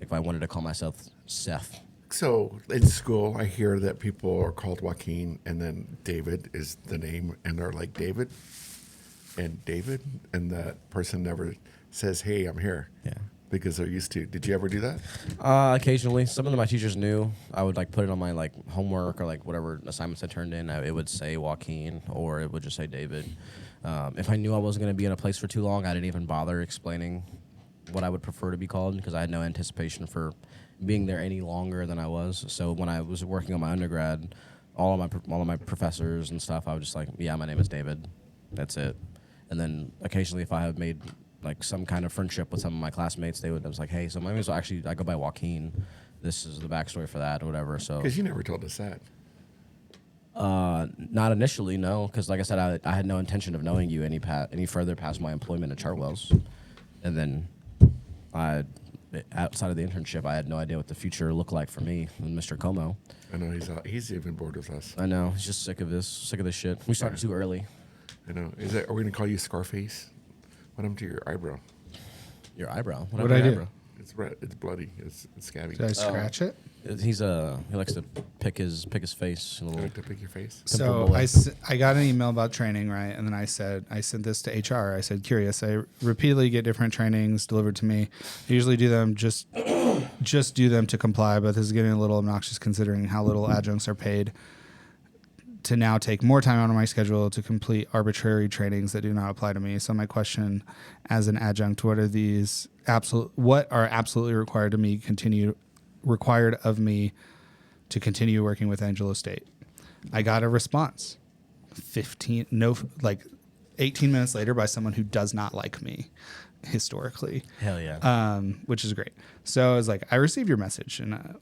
if I wanted to call myself Seth. so in school, I hear that people are called Joaquin, and then David is the name, and they're like David, and that person never says, "Hey, I'm here." Yeah. Because they're used to. Did you ever do that? Occasionally, some of my teachers knew. I would like put it on my like homework or like whatever assignments I turned in. It would say Joaquin or it would just say David. If I knew I wasn't going to be in a place for too long, I didn't even bother explaining what I would prefer to be called because I had no anticipation for being there any longer than I was. So when I was working on my undergrad, all of my professors and stuff, I was just like, yeah, my name is David. That's it. And then occasionally, if I have made like some kind of friendship with some of my classmates, I was like, hey, so my name is actually, I go by Joaquin. This is the backstory for that or whatever. So Because you never told us that. not initially, no, because like I said, I had no intention of knowing you any further past my employment at Chartwell's, and then outside of the internship, I had no idea what the future looked like for me and Mr. Como. I know he's even bored with us. I know he's just sick of this shit. We started too early. I know. Are we gonna call you Scarface? What happened to your eyebrow? Your eyebrow. What'd I do? It's red. It's bloody. It's scabby. Did I scratch it? He likes to pick his face. A I little. like to pick your face. So boy. I got an email about training, right? And then I sent this to HR. I said, curious. I repeatedly get different trainings delivered to me. I usually do them just do them to comply, but this is getting a little obnoxious considering how little adjuncts are paid to now take more time out of my schedule to complete arbitrary trainings that do not apply to me. So my question as an adjunct, what are absolutely required of me to continue working with Angelo State? I got a response 18 minutes later by someone who does not like me historically. Hell yeah. Which is great. So I was like, I received your message and I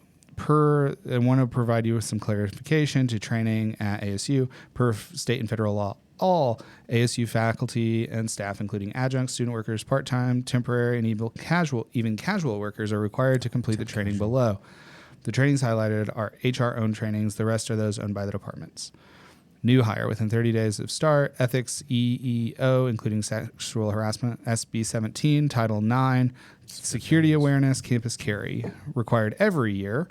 want to provide you with some clarification to training at ASU per state and federal law. All ASU faculty and staff, including adjuncts, student workers, part-time, temporary, and even casual workers, are required to complete the training below. The trainings highlighted are HR-owned trainings. The rest are those owned by the departments. New hire within 30 days of start, ethics, EEO, including sexual harassment, SB 17, Title 9, security awareness, campus carry, required every year,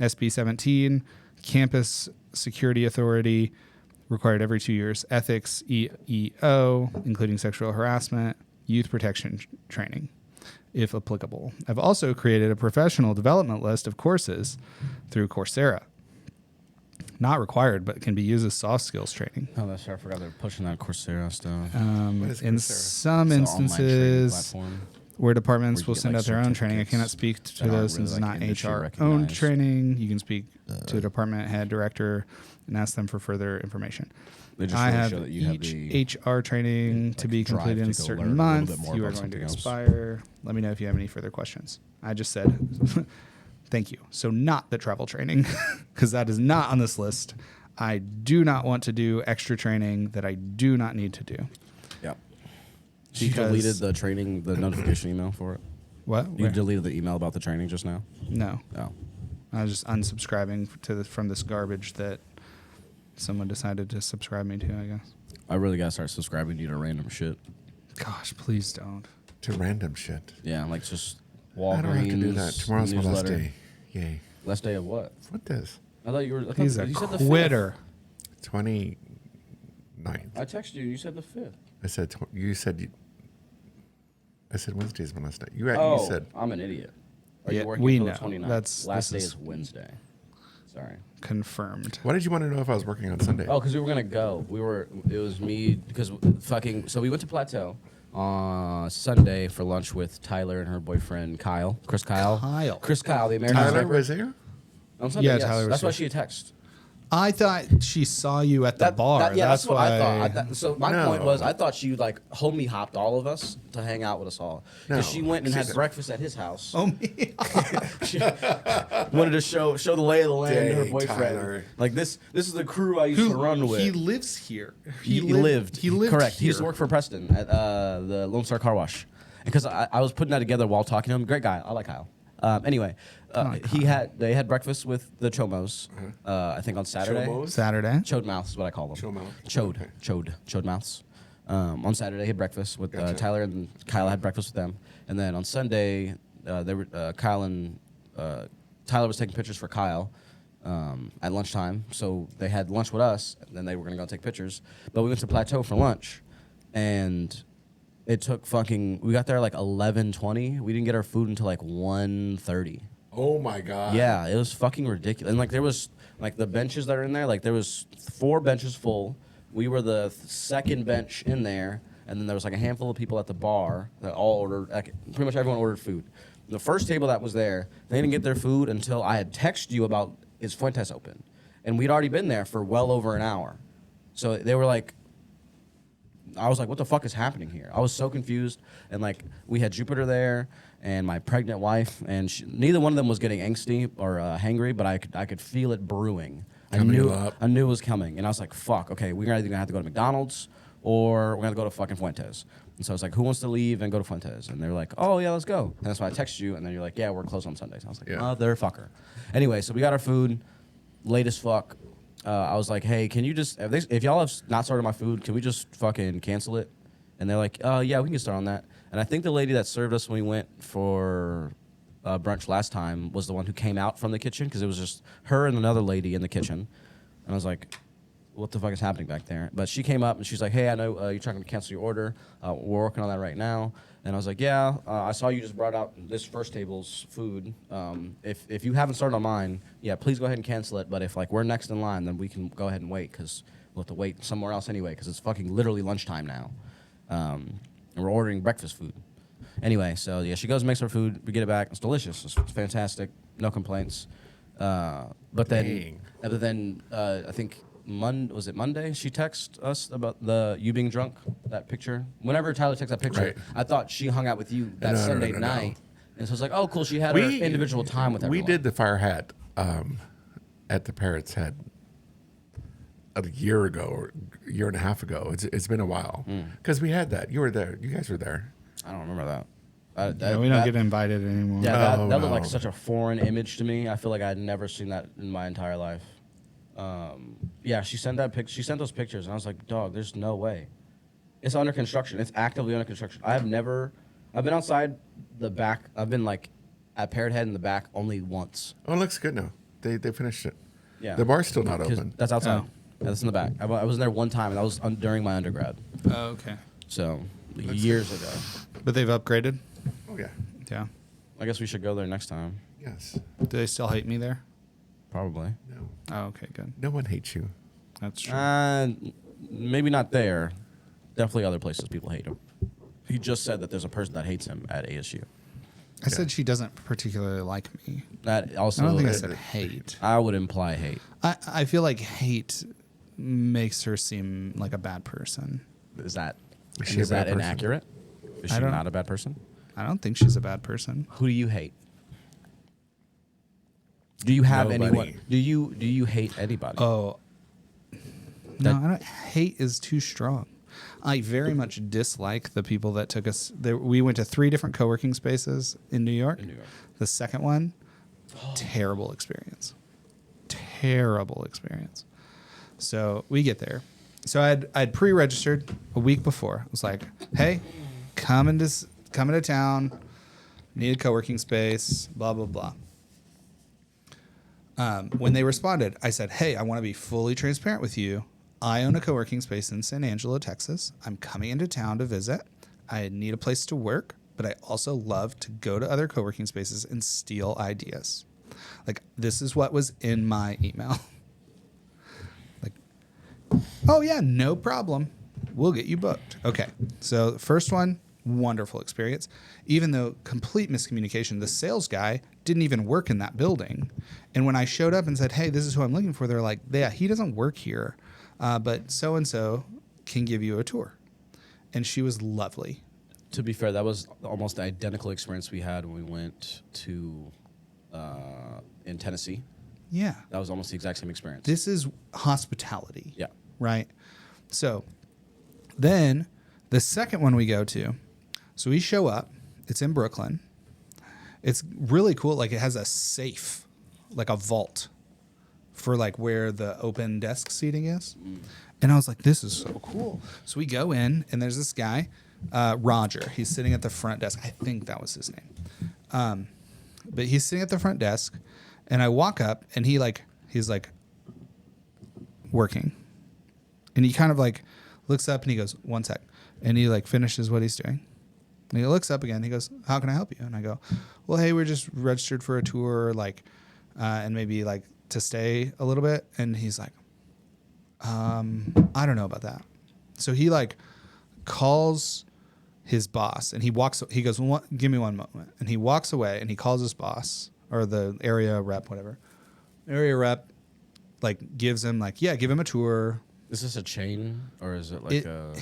SB 17, campus security authority, required every 2 years, ethics, EEO, including sexual harassment, youth protection training, if applicable. I've also created a professional development list of courses through Coursera. Not required, but can be used as soft skills training. Oh, that's right. I forgot they're pushing that Coursera stuff. What is In Coursera? some It's an online training instances, platform. where departments Where you will get, send like, out their own training. I certificates cannot speak to that aren't those since really, it's like, not industry HR-owned recognized. training. You can speak to a department head, director, and ask them for further information. They just I really have show that you have each the HR training to like, be drive completed in a to go certain learn a little month. bit more You are about going to something else. expire. Let me know if you have any further questions. I just said thank you. So not the travel training, because that is not on this list. I do not want to do extra training that I do not need to do. Yeah. You Because- deleted the training, the notification email for it. What? You Where? deleted the email about the training just now. No. Oh. I was just unsubscribing from this garbage that someone decided to subscribe me to, I guess. I really gotta start subscribing to you to random shit. Gosh, please don't. To random shit. Yeah, like just I Walgreens. don't have to do that. Tomorrow's my last newsletter. day. Yay. Last day of what? What this? I thought you were. I thought He's a you said the 5th. quitter. 29th. I texted you. You said the 5th. I said, I said Wednesday's my last day. You Oh, said, I'm an idiot. Are Yeah, you working we until know. the 29th? That's- Last day this is is- Wednesday. Sorry. Confirmed. why did you want to know if I was working on Sunday? Oh, because we were gonna go. It was me because so we went to Plateau on Sunday for lunch with Tyler and her boyfriend Kyle. Chris Kyle. Chris Kyle, the American Tyler sniper. was there? On Sunday, Yeah, yes. Tyler was That's why here. she had text. I thought she saw you at the bar. Yeah, that's what why. I thought. So my No. point was, I thought she like homie hopped all of us to hang out with us all because No. she went and had She's- breakfast at his house. Oh, me. She wanted to show the lay of the land to her Dang, boyfriend. Tyler. Like this is the crew I used to run with. He lives here. He lived. He lived Correct. He here. used to work for Preston at the Lone Star Car Wash. Because I was putting that together while talking to him. Great guy. I like Kyle. Anyway, they had breakfast with the Chomos. I think on Saturday. Chomos? Saturday. Chode mouths is what I call them. Chomouth? Chode. Okay. Chode mouths. On Saturday, he had breakfast with Gotcha. Tyler and Kyle had breakfast with them, and then on Sunday, they were Kyle and Tyler was taking pictures for Kyle at lunchtime. So they had lunch with us, and then they were gonna go take pictures. But we went to Plateau for lunch, and it took we got there like 11:20. We didn't get our food until like 1:30. Oh my God. Yeah, it was fucking ridiculous. And like there was like the benches that are in there, like there was 4 benches full. We were the second bench in there, and then there was like a handful of people at the bar that all ordered. Like, pretty much everyone ordered food. The first table that was there, they didn't get their food until I had texted you about is Fuentes open, and we'd already been there for well over an hour. So they were like. I was like, what the fuck is happening here? I was so confused. And like, we had Jupiter there and my pregnant wife, and neither one of them was getting angsty or hangry, but I could feel it brewing. Coming up. I knew it was coming. And I was like, fuck, okay, we're either gonna have to go to McDonald's or we're gonna go to fucking Fuentes. And so I was like, who wants to leave and go to Fuentes? And they were like, oh yeah, let's go. And that's why I texted you, and then you're like, yeah, we're closed on Sundays. And I was like, Yeah. motherfucker. Anyway, so we got our food, late as fuck. I was like, hey, can you just, if y'all have not started my food, can we just fucking cancel it? And they're like, yeah, we can get started on that. And I think the lady that served us when we went for brunch last time was the one who came out from the kitchen because it was just her and another lady in the kitchen, and I was like, what the fuck is happening back there? But she came up and she's like, hey, I know you're trying to cancel your order. We're working on that right now. And I was like, yeah, I saw you just brought out this first table's food. If you haven't started on mine, yeah, please go ahead and cancel it. But if like we're next in line, then we can go ahead and wait because we'll have to wait somewhere else anyway because it's fucking literally lunchtime now. And we're ordering breakfast food. Anyway, so yeah, she goes and makes her food. We get it back. It's delicious. It's fantastic. No complaints. But then I think was it Monday? She texted us about you being drunk. That picture. Whenever Tyler texts that picture, Right. I thought she hung out with you that Sunday no. night, and so I was like, oh, cool. She had her individual time with everyone. We did the fire hat at the Parrot's Head a year ago or a year and a half ago. It's been a while because we had that. You were there. You guys were there. I don't remember that. Yeah, we don't get invited anymore. Yeah, that Oh, looked like no. such a foreign image to me. I feel like I'd never seen that in my entire life. Yeah, she sent those pictures, and I was like, dog, there's no way. It's under construction. It's actively under construction. I've been outside the back. I've been like at Parrot Head in the back only once. Oh, it looks good now. They finished it. Yeah. The bar's still not 'Cause open. That's outside. Yeah, that's in the back. I was there one time, and that was during my undergrad. Oh, okay. So years ago. But they've upgraded. Oh yeah. Yeah. I guess we should go there next time. Yes. Do they still hate me there? Probably. No. Oh, okay, good. No one hates you. That's true. Maybe not there. Definitely other places people hate him. He just said that there's a person that hates him at ASU. I said she doesn't particularly like me. That also. I don't think I said hate. I would imply hate. I feel like hate makes her seem like a bad person. Is that Is she a bad person? inaccurate? Is I she don't- not a bad person? I don't think she's a bad person. Who do you hate? Do you have Nobody. anyone? Do you hate anybody? Oh, no, I don't. Hate is too strong. I very much dislike the people that took us. We went to 3 different co-working spaces in New York. In New York. The second one, terrible experience. Terrible experience. So we get there. So I'd pre-registered a week before. I was like, hey, coming to town, need a co-working space, blah, blah, blah. When they responded, I said, hey, I want to be fully transparent with you. I own a co-working space in San Angelo, Texas. I'm coming into town to visit. I need a place to work, but I also love to go to other co-working spaces and steal ideas. Like, this is what was in my email. Like, oh, yeah, no problem. We'll get you booked. Okay. So the first one, wonderful experience. Even though complete miscommunication, the sales guy didn't even work in that building. And when I showed up and said, hey, this is who I'm looking for, they're like, yeah, he doesn't work here. But so-and-so can give you a tour. And she was lovely. To be fair, that was almost the identical experience we had when we went to in Tennessee. Yeah. That was almost the exact same experience. This is hospitality. Yeah. Right? So then the second one we go to, so we show up. It's in Brooklyn. It's really cool. Like, it has a safe, like a vault for like where the open desk seating is. And I was like, this is so cool. So we go in, and there's this guy, Roger. He's sitting at the front desk. I think that was his name. But he's sitting at the front desk, and I walk up, and he's like working. And he kind of like looks up, and he goes, one sec. And he like finishes what he's doing. And he looks up again. He goes, how can I help you? And I go, well, hey, we're just registered for a tour, like, and maybe like to stay a little bit. And he's like, I don't know about that. So he like calls his boss, and he goes, well, give me one moment. And he walks away, and he calls his boss, or the area rep, whatever. Area rep like gives him like, yeah, give him a tour. Is this a chain or is it like a?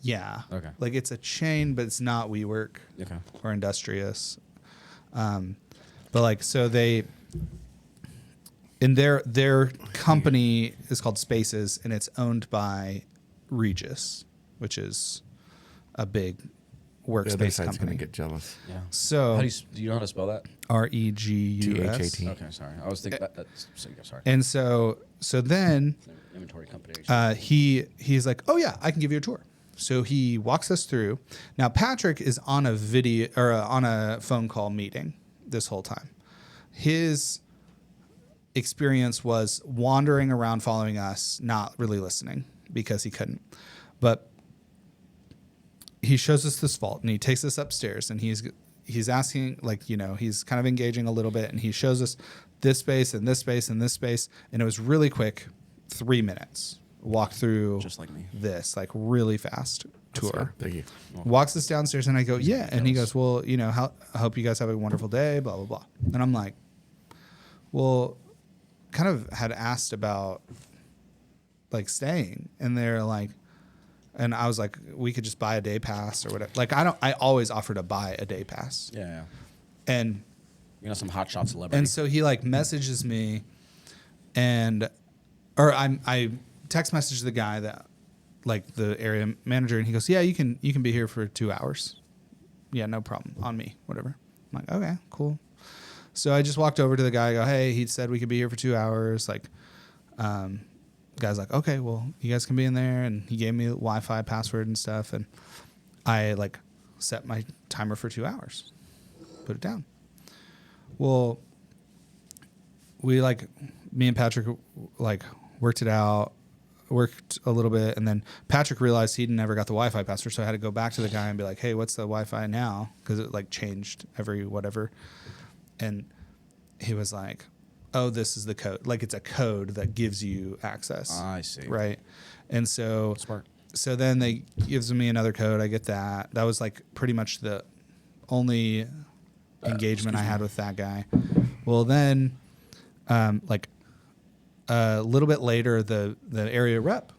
Yeah. Okay. Like, it's a chain, but it's not WeWork Okay. or Industrious. But like, so they, and their company is called Spaces, and it's owned by Regus, which is a big The other workspace side's company. gonna get jealous. Yeah. So Do you know how to spell that? REGUS. THAT. Okay, sorry. I was thinking that's sorry. And so then Inventory company. he's like, oh yeah, I can give you a tour. So he walks us through. Now Patrick is on a video or on a phone call meeting this whole time. His experience was wandering around following us, not really listening because he couldn't. But he shows us this vault and he takes us upstairs and he's asking, like, you know, he's kind of engaging a little bit and he shows us this space and this space and this space. And it was really quick, 3 minutes. Walk through Just like me. this, like really fast tour. Thank you. Walks us downstairs and I go, yeah. And he goes, well, you know, I hope you guys have a wonderful day, blah, blah, blah. And I'm like, well, kind of had asked about like staying. And they're like, and I was like, we could just buy a day pass or whatever. Like, I always offer to buy a day pass. Yeah. And, You know, some hotshot celebrity. and so he like messages me or I text message the guy that like the area manager and he goes, yeah, you can be here for 2 hours. Yeah, no problem on me, whatever. I'm like, okay, cool. So I just walked over to the guy. I go, hey, he said we could be here for 2 hours. Like, guy's like, okay, well, you guys can be in there. And he gave me the Wi-Fi password and stuff. And I like set my timer for 2 hours, put it down. Well, we like, me and Patrick like worked it out, worked a little bit. And then Patrick realized he'd never got the Wi-Fi password. So I had to go back to the guy and be like, hey, what's the Wi-Fi now? Cause it like changed every whatever. And he was like, oh, this is the code. Like it's a code that gives you access. I see. Right. And so, Smart. so then they gives me another code. I get that. That was like pretty much the only engagement I had with that guy. Well, then, like a little bit later, the area rep,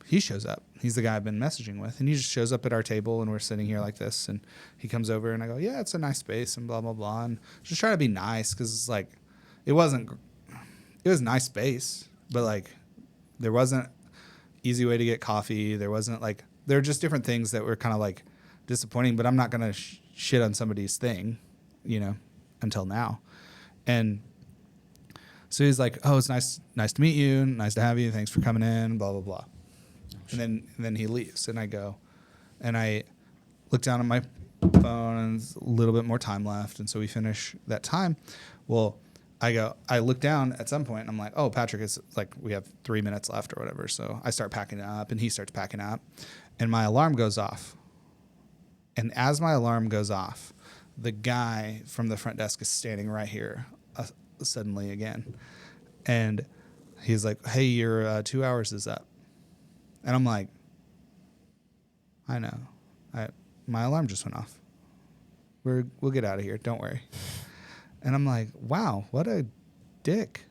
he shows up. He's the guy I've been messaging with, and he just shows up at our table, and we're sitting here like this, and he comes over, and I go, yeah, it's a nice space, and blah, blah, blah, and just try to be nice, because it's like, it was a nice space, but like, there wasn't easy way to get coffee, there wasn't like, there were just different things that were kind of like disappointing, but I'm not going to shit on somebody's thing, you know, until now. And so he's like, oh, it's nice to meet you, nice to have you, thanks for coming in, blah, blah, blah. And then he leaves, and I go, and I look down at my phone, and there's a little bit more time left, and so we finish that time. Well, I look down at some point, and I'm like, oh, Patrick, it's like we have 3 minutes left or whatever. So I start packing it up, and he starts packing up, and my alarm goes off. And as my alarm goes off, the guy from the front desk is standing right here suddenly again, and he's like, hey, your 2 hours is up. And I'm like, I know. My alarm just went off. We'll get out of here. Don't worry. And I'm like, wow, what a dick.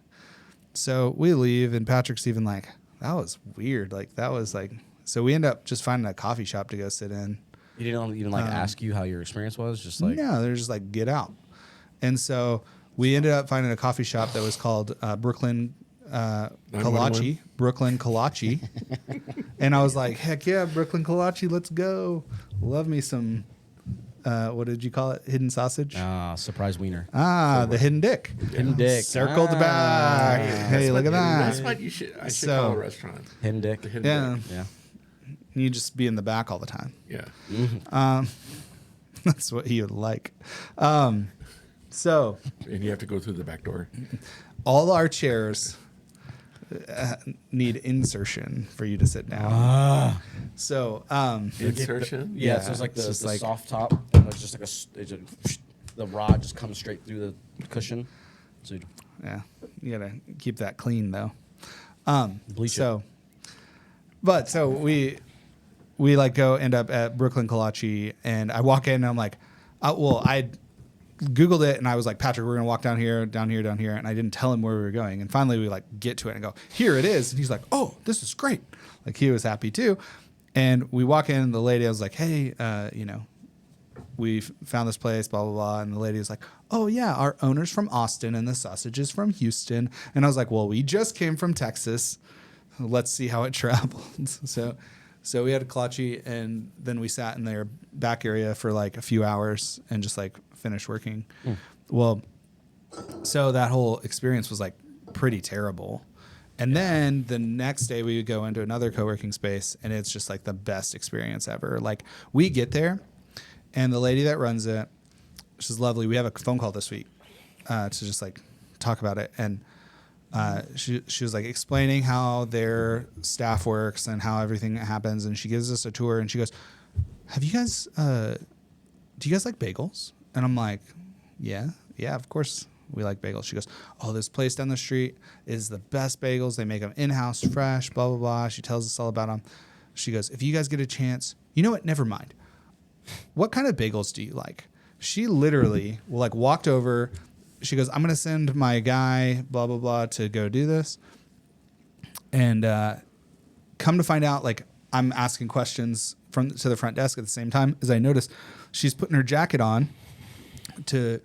So we leave, and Patrick's even like, that was weird. Like, that was like, so we end up just finding a coffee shop to go sit in. He didn't even like ask you how your experience was? Just like, no, they're just like, get out. And so we ended up finding a coffee shop that was called Brooklyn Kolache. Brooklyn Kolache. And I was like, heck yeah, Brooklyn Kolache, let's go. Love me some, what did you call it? Hidden sausage? surprise wiener. The hidden dick. Hidden dick. Circled back. Hey, look at that. That's what you should. I should call a restaurant. Hidden dick. The hidden Yeah. dick. Yeah. You just be in the back all the time. Yeah. That's what he would like. So And you have to go through the back door. all our chairs need insertion for you to sit down. So, Insertion? Yeah, so it's like it's the just like- soft top, and it's just like the rod just comes straight through the cushion. So you yeah, you gotta keep that clean though. Bleach so, but so we like go end up at Brooklyn Kolache, and I walk in and I'm like, well, I Googled it and I was like, Patrick, we're gonna walk down here, and I didn't tell him where we were going. And finally we like get to it and go, here it is. And he's like, oh, this is great. Like he was happy too. And we walk in, and the lady, I was like, hey, you know, we found this place, blah, blah, blah. And the lady was like, oh yeah, our owner's from Austin and the sausage is from Houston. And I was like, well, we just came from Texas. Let's see how it travels. So we had a kolache, and then we sat in their back area for like a few hours and just like finished working. Well, so that whole experience was like pretty terrible. And then the next day we would go into another co-working space, and it's just like the best experience ever. Like we get there, and the lady that runs it, she's lovely. We have a phone call this week. to just like talk about it, and she was like explaining how their staff works and how everything happens, and she gives us a tour, and she goes, "Have you guys? Do you guys like bagels?" And I'm like, "Yeah, of course we like bagels." She goes, "Oh, this place down the street is the best bagels. They make them in-house, fresh, blah blah blah." She tells us all about them. She goes, "If you guys get a chance, you know what? Never mind. What kind of bagels do you like?" She literally like walked over. She goes, "I'm going to send my guy, blah, blah, blah, to go do this." And come to find out, like, I'm asking questions to the front desk at the same time as I notice she's putting her jacket on to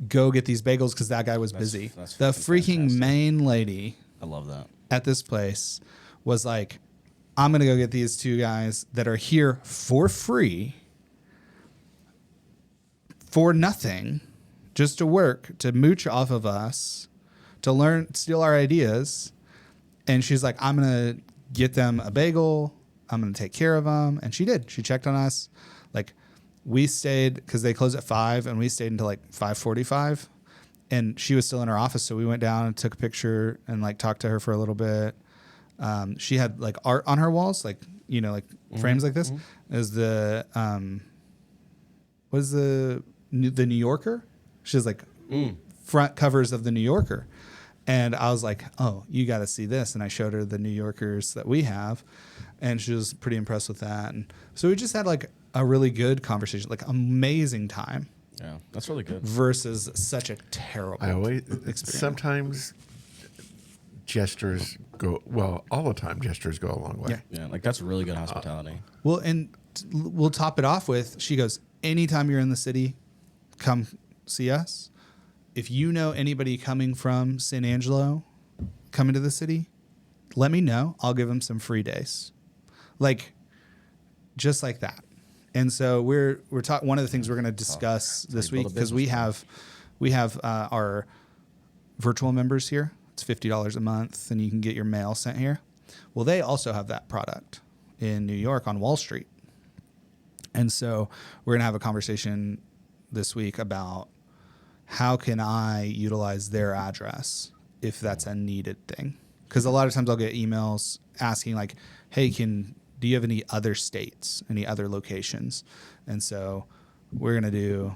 go get these bagels because that guy was busy. That's The fucking freaking fantastic. main lady I love that. at this place was like, "I'm going to go get these two guys that are here for free, for nothing, just to work, to mooch off of us, to learn, steal our ideas." And she's like, "I'm going to get them a bagel. I'm going to take care of them." And she did. She checked on us. Like, we stayed, because they closed at 5, and we stayed until like 5:45. And she was still in her office, so we went down and took a picture and like talked to her for a little bit. She had like art on her walls, like, you know, like frames like this. Is the what is the New Yorker? She has like front covers of the New Yorker. And I was like, "Oh, you got to see this." And I showed her the New Yorkers that we have, and she was pretty impressed with that. And so we just had like a really good conversation, like amazing time Yeah, that's really good. versus such a terrible I always experience. sometimes gestures go well. All the time, gestures go a long way. Yeah. Yeah, like that's really good hospitality. Well, and we'll top it off with, she goes, "Anytime you're in the city, come see us. If you know anybody coming from San Angelo coming to the city, let me know. I'll give them some free days." Like, just like that. And so we're talking. One of the things we're going to discuss this you build week, a because business we have our virtual members here. It's $50 a month, and you can get your mail sent here. Well, they also have that product in New York on Wall Street. And so we're going to have a conversation this week about how can I utilize their address if that's a needed thing. Because a lot of times I'll get emails asking like, "Hey, do you have any other states, any other locations?" And so we're going to do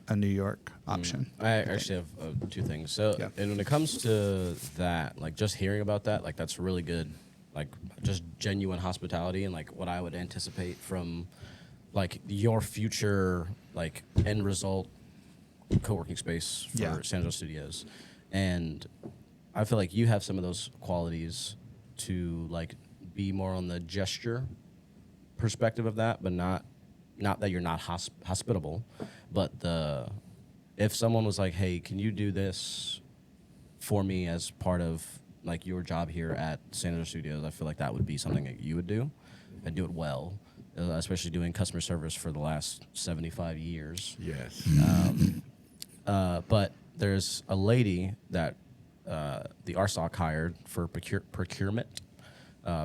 a New York option. I actually have two things. So, Yeah. and when it comes to that, like just hearing about that, like that's really good. Like just genuine hospitality and like what I would anticipate from like your future like end result co-working space for Yeah. San Jose Studios. And I feel like you have some of those qualities to like be more on the gesture perspective of that, but not that you're not hospitable, but if someone was like, "Hey, can you do this for me as part of like your job here at San Jose Studios?" I feel like that would be something that you would do and do it well, especially doing customer service for the last 75 years. Yes. But there's a lady that the RSOC hired for procurement.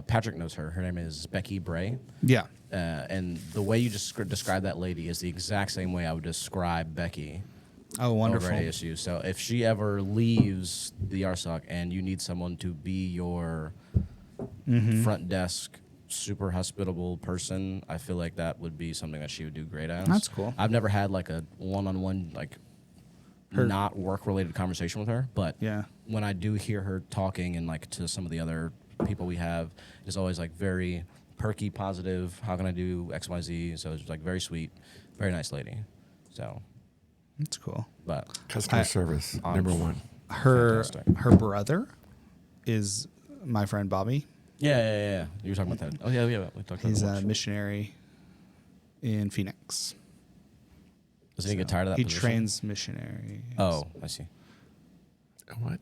Patrick knows her. Her name is Becky Bray. Yeah. And the way you just describe that lady is the exact same way I would describe Becky Oh, wonderful. over at ASU. So if she ever leaves the RSOC and you need someone to be your front desk, super hospitable person, I feel like that would be something that she would do great at. That's cool. I've never had like a one-on-one, like not work-related conversation with her, but Yeah. when I do hear her talking and like to some of the other people we have, it's always like very perky, positive. How can I do X, Y, Z? So it's like very sweet, very nice lady. So, That's cool. but Customer service, number one. Her Fantastic. her brother is my friend Bobby. yeah. You were talking about that. Oh yeah. We talked about He's that a once. missionary in Phoenix. Doesn't he get tired of that He position? trains missionaries. Oh, I see. What?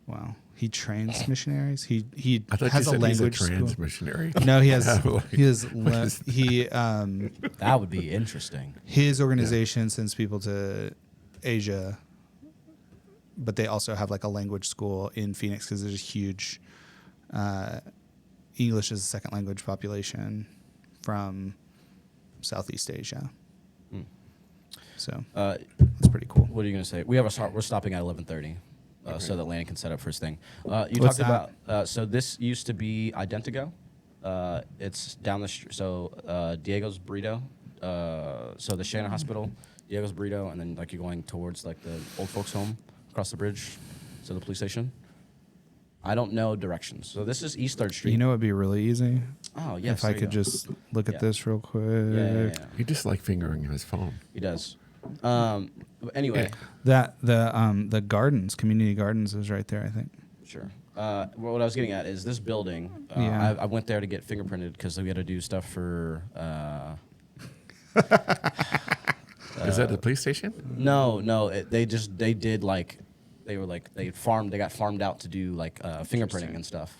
Wow. He trains missionaries. He I thought has you a said language he's a trans school. missionary. No, he has Like, he has what is he That would be interesting. his organization sends people to Asia, but they also have like a language school in Phoenix because there's a huge English is a second language population from Southeast Asia. So Uh, that's pretty cool. what are you gonna say? We're stopping at 11:30, so that Landon can set up for his thing. You What's talked about so this used to be Identigo. It's down the street. So Diego's Burrito. So the Shannon Hospital, Diego's Burrito, and then like you're going towards like the old folks' home across the bridge, so the police station. I don't know directions. So this is East 3rd Street. You know, it'd be really easy Oh yes. if I there you could go. just look at Yeah. this real quick. Yeah. He just like fingering his phone. He does. But anyway, That the gardens, community gardens, is right there. I think. sure. What I was getting at is this building. Yeah. I went there to get fingerprinted because we had to do stuff for. Is that the police station? No. They did like. They got farmed out to do like fingerprinting and stuff.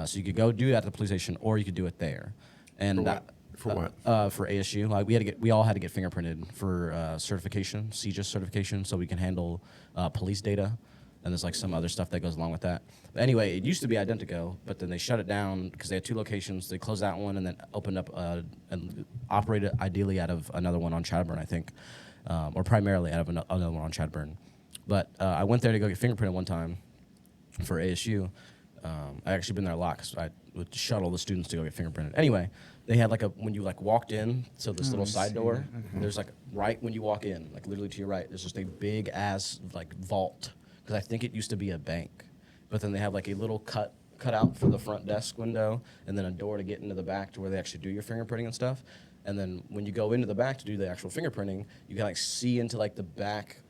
So you could go do that at the police station, or you could do it there. And For what? For what? For ASU, like we all had to get fingerprinted for certification, CJIS certification, so we can handle police data. And there's like some other stuff that goes along with that. But anyway, it used to be Identigo, but then they shut it down because they had 2 locations. They closed that one and then opened up and operated ideally out of another one on Chadburn, I think, or primarily out of another one on Chadburn. But I went there to go get fingerprinted one time for ASU. I actually been there a lot because I would shuttle the students to go get fingerprinted. Anyway, they had like when you like walked in, so this little side door, there's like right when you walk in, like literally to your right, there's just a big ass like vault because I think it used to be a bank. But then they have like a little cut out for the front desk window and then a door to get into the back to where they actually do your fingerprinting and stuff. And then when you go into the back to do the actual fingerprinting, you can like see into like the back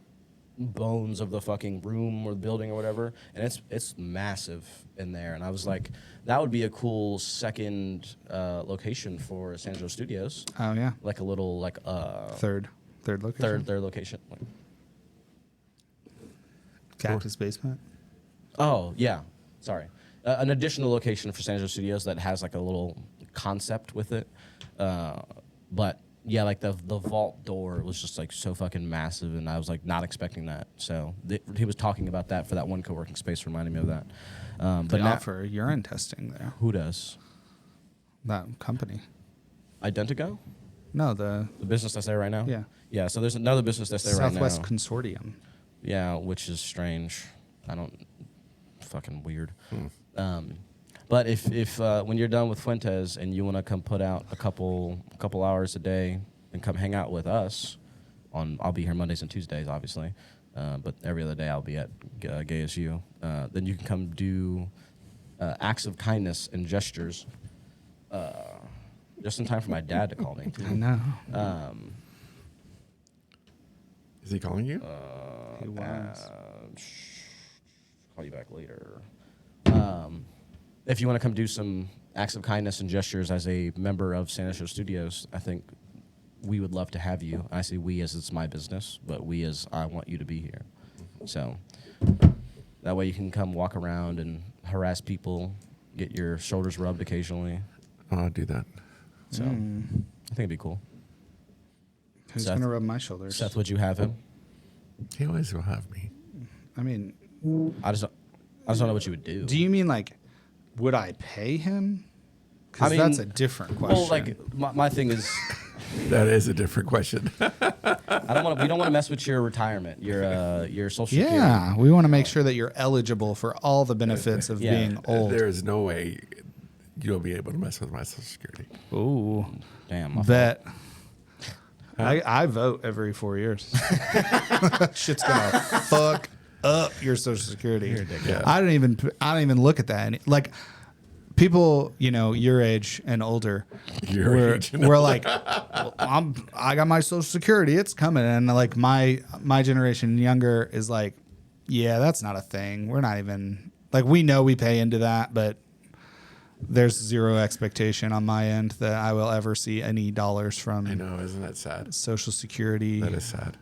bones of the fucking room or the building or whatever, and it's massive in there. And I was like, that would be a cool second location for San Jose Studios, Oh yeah. like a little like Third location. third location. Like, Cactus basement. oh yeah, sorry, an additional location for San Jose Studios that has like a little concept with it, but. Yeah, like the vault door was just like so fucking massive, and I was like not expecting that. So he was talking about that for that one co-working space, reminding me of that. They But now, offer urine testing there. who does? That company. Identigo, No, the the business that's there right now. Yeah. yeah. So there's another business that's there Southwest right now. Consortium. Yeah, which is strange. I don't fucking weird. But if when you're done with Fuentes and you want to come put out a couple hours a day and come hang out with us, I'll be here Mondays and Tuesdays, obviously, but every other day I'll be at GaySU. Then you can come do acts of kindness and gestures, just in time for my dad to call me. I know. Is he calling you? He was. Call you back later. If you want to come do some acts of kindness and gestures as a member of San Jose Studios, I think we would love to have you. I say we as it's my business, but we as I want you to be here. So that way you can come walk around and harass people, get your shoulders rubbed occasionally. I'll do that. So I think it'd be cool. Who's Seth. gonna rub my shoulders? Seth, would you have him? He always will have me. I mean, I just don't know what you would do. do you mean like, would I pay him? I Because mean, that's a different question. Well, like my thing is, That is a different question. we don't want to mess with your retirement, your social security. yeah, we want to make sure that you're eligible for all the benefits of Yeah. being old. There is no way you'll be able to mess with my Social Security. Ooh, Damn. my bet. I vote every 4 years. Shit's gonna fuck up your Social Security. Yeah. I don't even look at that. Like people, your age and older, Your age and we're like, well, I got my Social Security. It's coming, and like my generation and younger is like, yeah, that's not a thing. We're not even like we know we pay into that, but there's zero expectation on my end that I will ever see any dollars from I know, isn't that sad? Social Security. That is sad.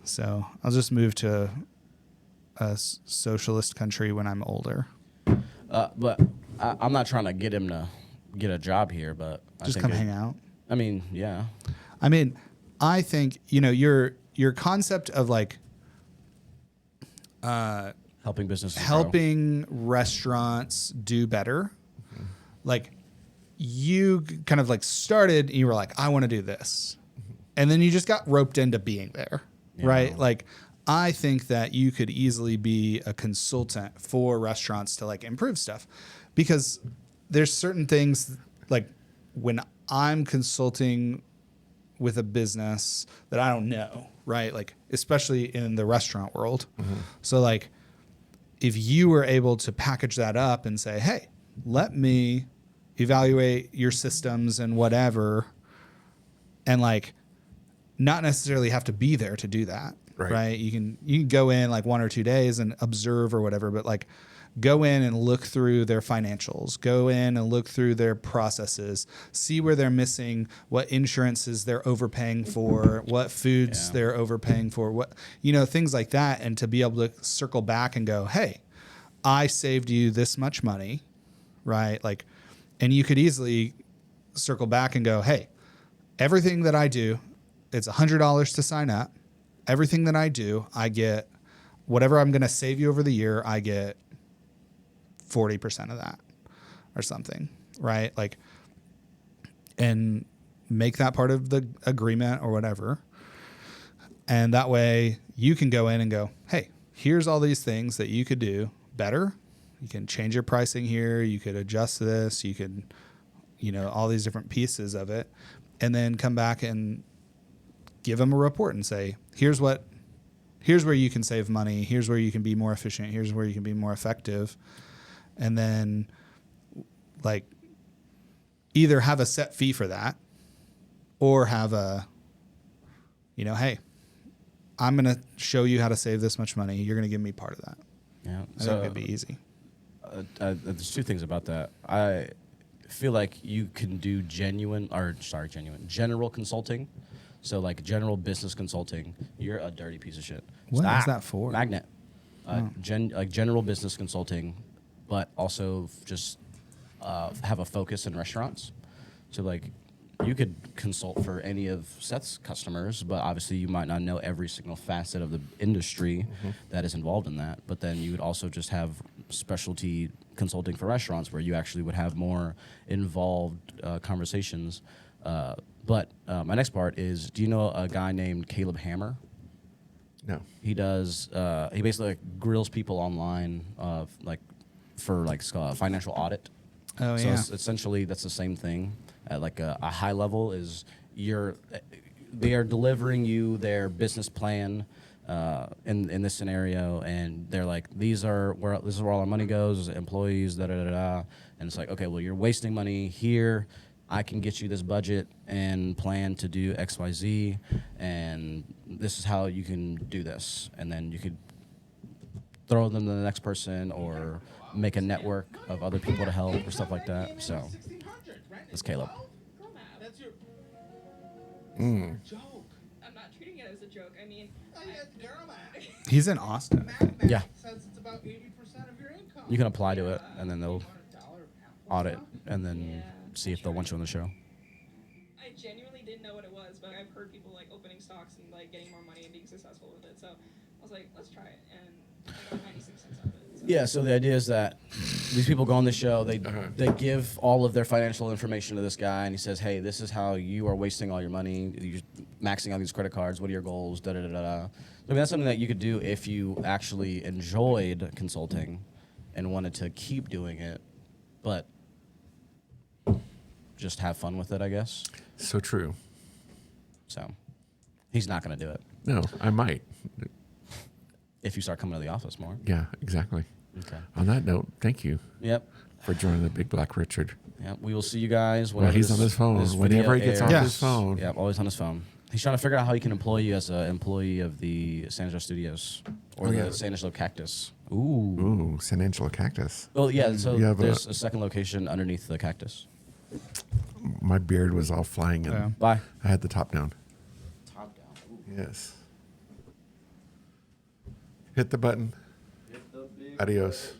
So I'll just move to a socialist country when I'm older. But I'm not trying to get him to get a job here, but Just come hang out. I mean, yeah. I mean, I think your concept of like Helping businesses grow. helping restaurants do better, like you kind of like started and you were like, I want to do this. and then you just got roped into being there, Yeah. right? Like, I think that you could easily be a consultant for restaurants to like improve stuff, because there's certain things like when I'm consulting with a business that I don't know, right? Like, especially in the restaurant world. So like, if you were able to package that up and say, hey, let me evaluate your systems and whatever, and like not necessarily have to be there to do that. Right. You can go in like 1 or 2 days and observe or whatever, but like go in and look through their financials, go in and look through their processes, see where they're missing, what insurances they're overpaying for, what foods they're overpaying for, what, things like that. And to be able to circle back and go, hey, I saved you this much money, right? Like, and you could easily circle back and go, hey, everything that I do, it's $100 to sign up. Everything that I do, I get whatever I'm going to save you over the year, I get 40% of that or something, right? Like, and make that part of the agreement or whatever. And that way you can go in and go, hey, here's all these things that you could do better. You can change your pricing here. You could adjust this. You could, all these different pieces of it, and then come back and give them a report and say, here's where you can save money. Here's where you can be more efficient. Here's where you can be more effective. And then like either have a set fee for that or have a, hey, I'm going to show you how to save this much money. You're going to give me part of that. Yeah. I think it'd be easy. There's two things about that. I feel like you can do general consulting. So like general business consulting, you're a dirty piece of shit. What is that for? Magnet. Like general business consulting, but also just have a focus in restaurants. So like you could consult for any of Seth's customers, but obviously you might not know every single facet of the industry that is involved in that. But then you would also just have specialty consulting for restaurants where you actually would have more involved conversations. But my next part is, do you know a guy named Caleb Hammer? No. He does. He basically like grills people online, for financial audit. Oh, So yeah. essentially, that's the same thing. At like a high level, is they are delivering you their business plan in this scenario, and they're like, this is where all our money goes, employees, da da da da. And it's like, okay, well, you're wasting money here. I can get you this budget and plan to do X, Y, Z, and this is how you can do this. And then you could throw them to the next person or make a network of other people to help or stuff like that. So that's Caleb. That's your joke. I'm not treating it as a joke. I mean, He's in Austin. I think. Yeah. Says it's about 80% of your income. You can apply to it, and then they'll audit, and then see if they'll want you on the show. I genuinely didn't know what it was, but I've heard people like opening stocks and like getting more money and being successful with it. So I was like, let's try it, and I got 96 cents out of it. So. Yeah, so the idea is that these people go on the show, they give all of their financial information to this guy, and he says, hey, this is how you are wasting all your money. You're maxing out these credit cards. What are your goals? Da da da da. I mean, that's something that you could do if you actually enjoyed consulting and wanted to keep doing it, but just have fun with it, I guess. So true. So he's not going to do it No, I might. if you start coming to the office more. Yeah, exactly. Okay. On that note, thank you Yep. for joining the Big Black Richard. Yep. We will see you guys Well, whenever he's on his phone. this Whenever video he gets airs. off his phone. Yep, always on his phone. He's trying to figure out how he can employ you as an employee of the San Angelo Studios or the San Angelo Cactus. Ooh. Ooh, San Angelo Cactus. Well, yeah. So You have there's a second location underneath the cactus. My beard was all flying, and Yeah. Bye. I had the top down. Top down. Yes. Hit the button. Adios.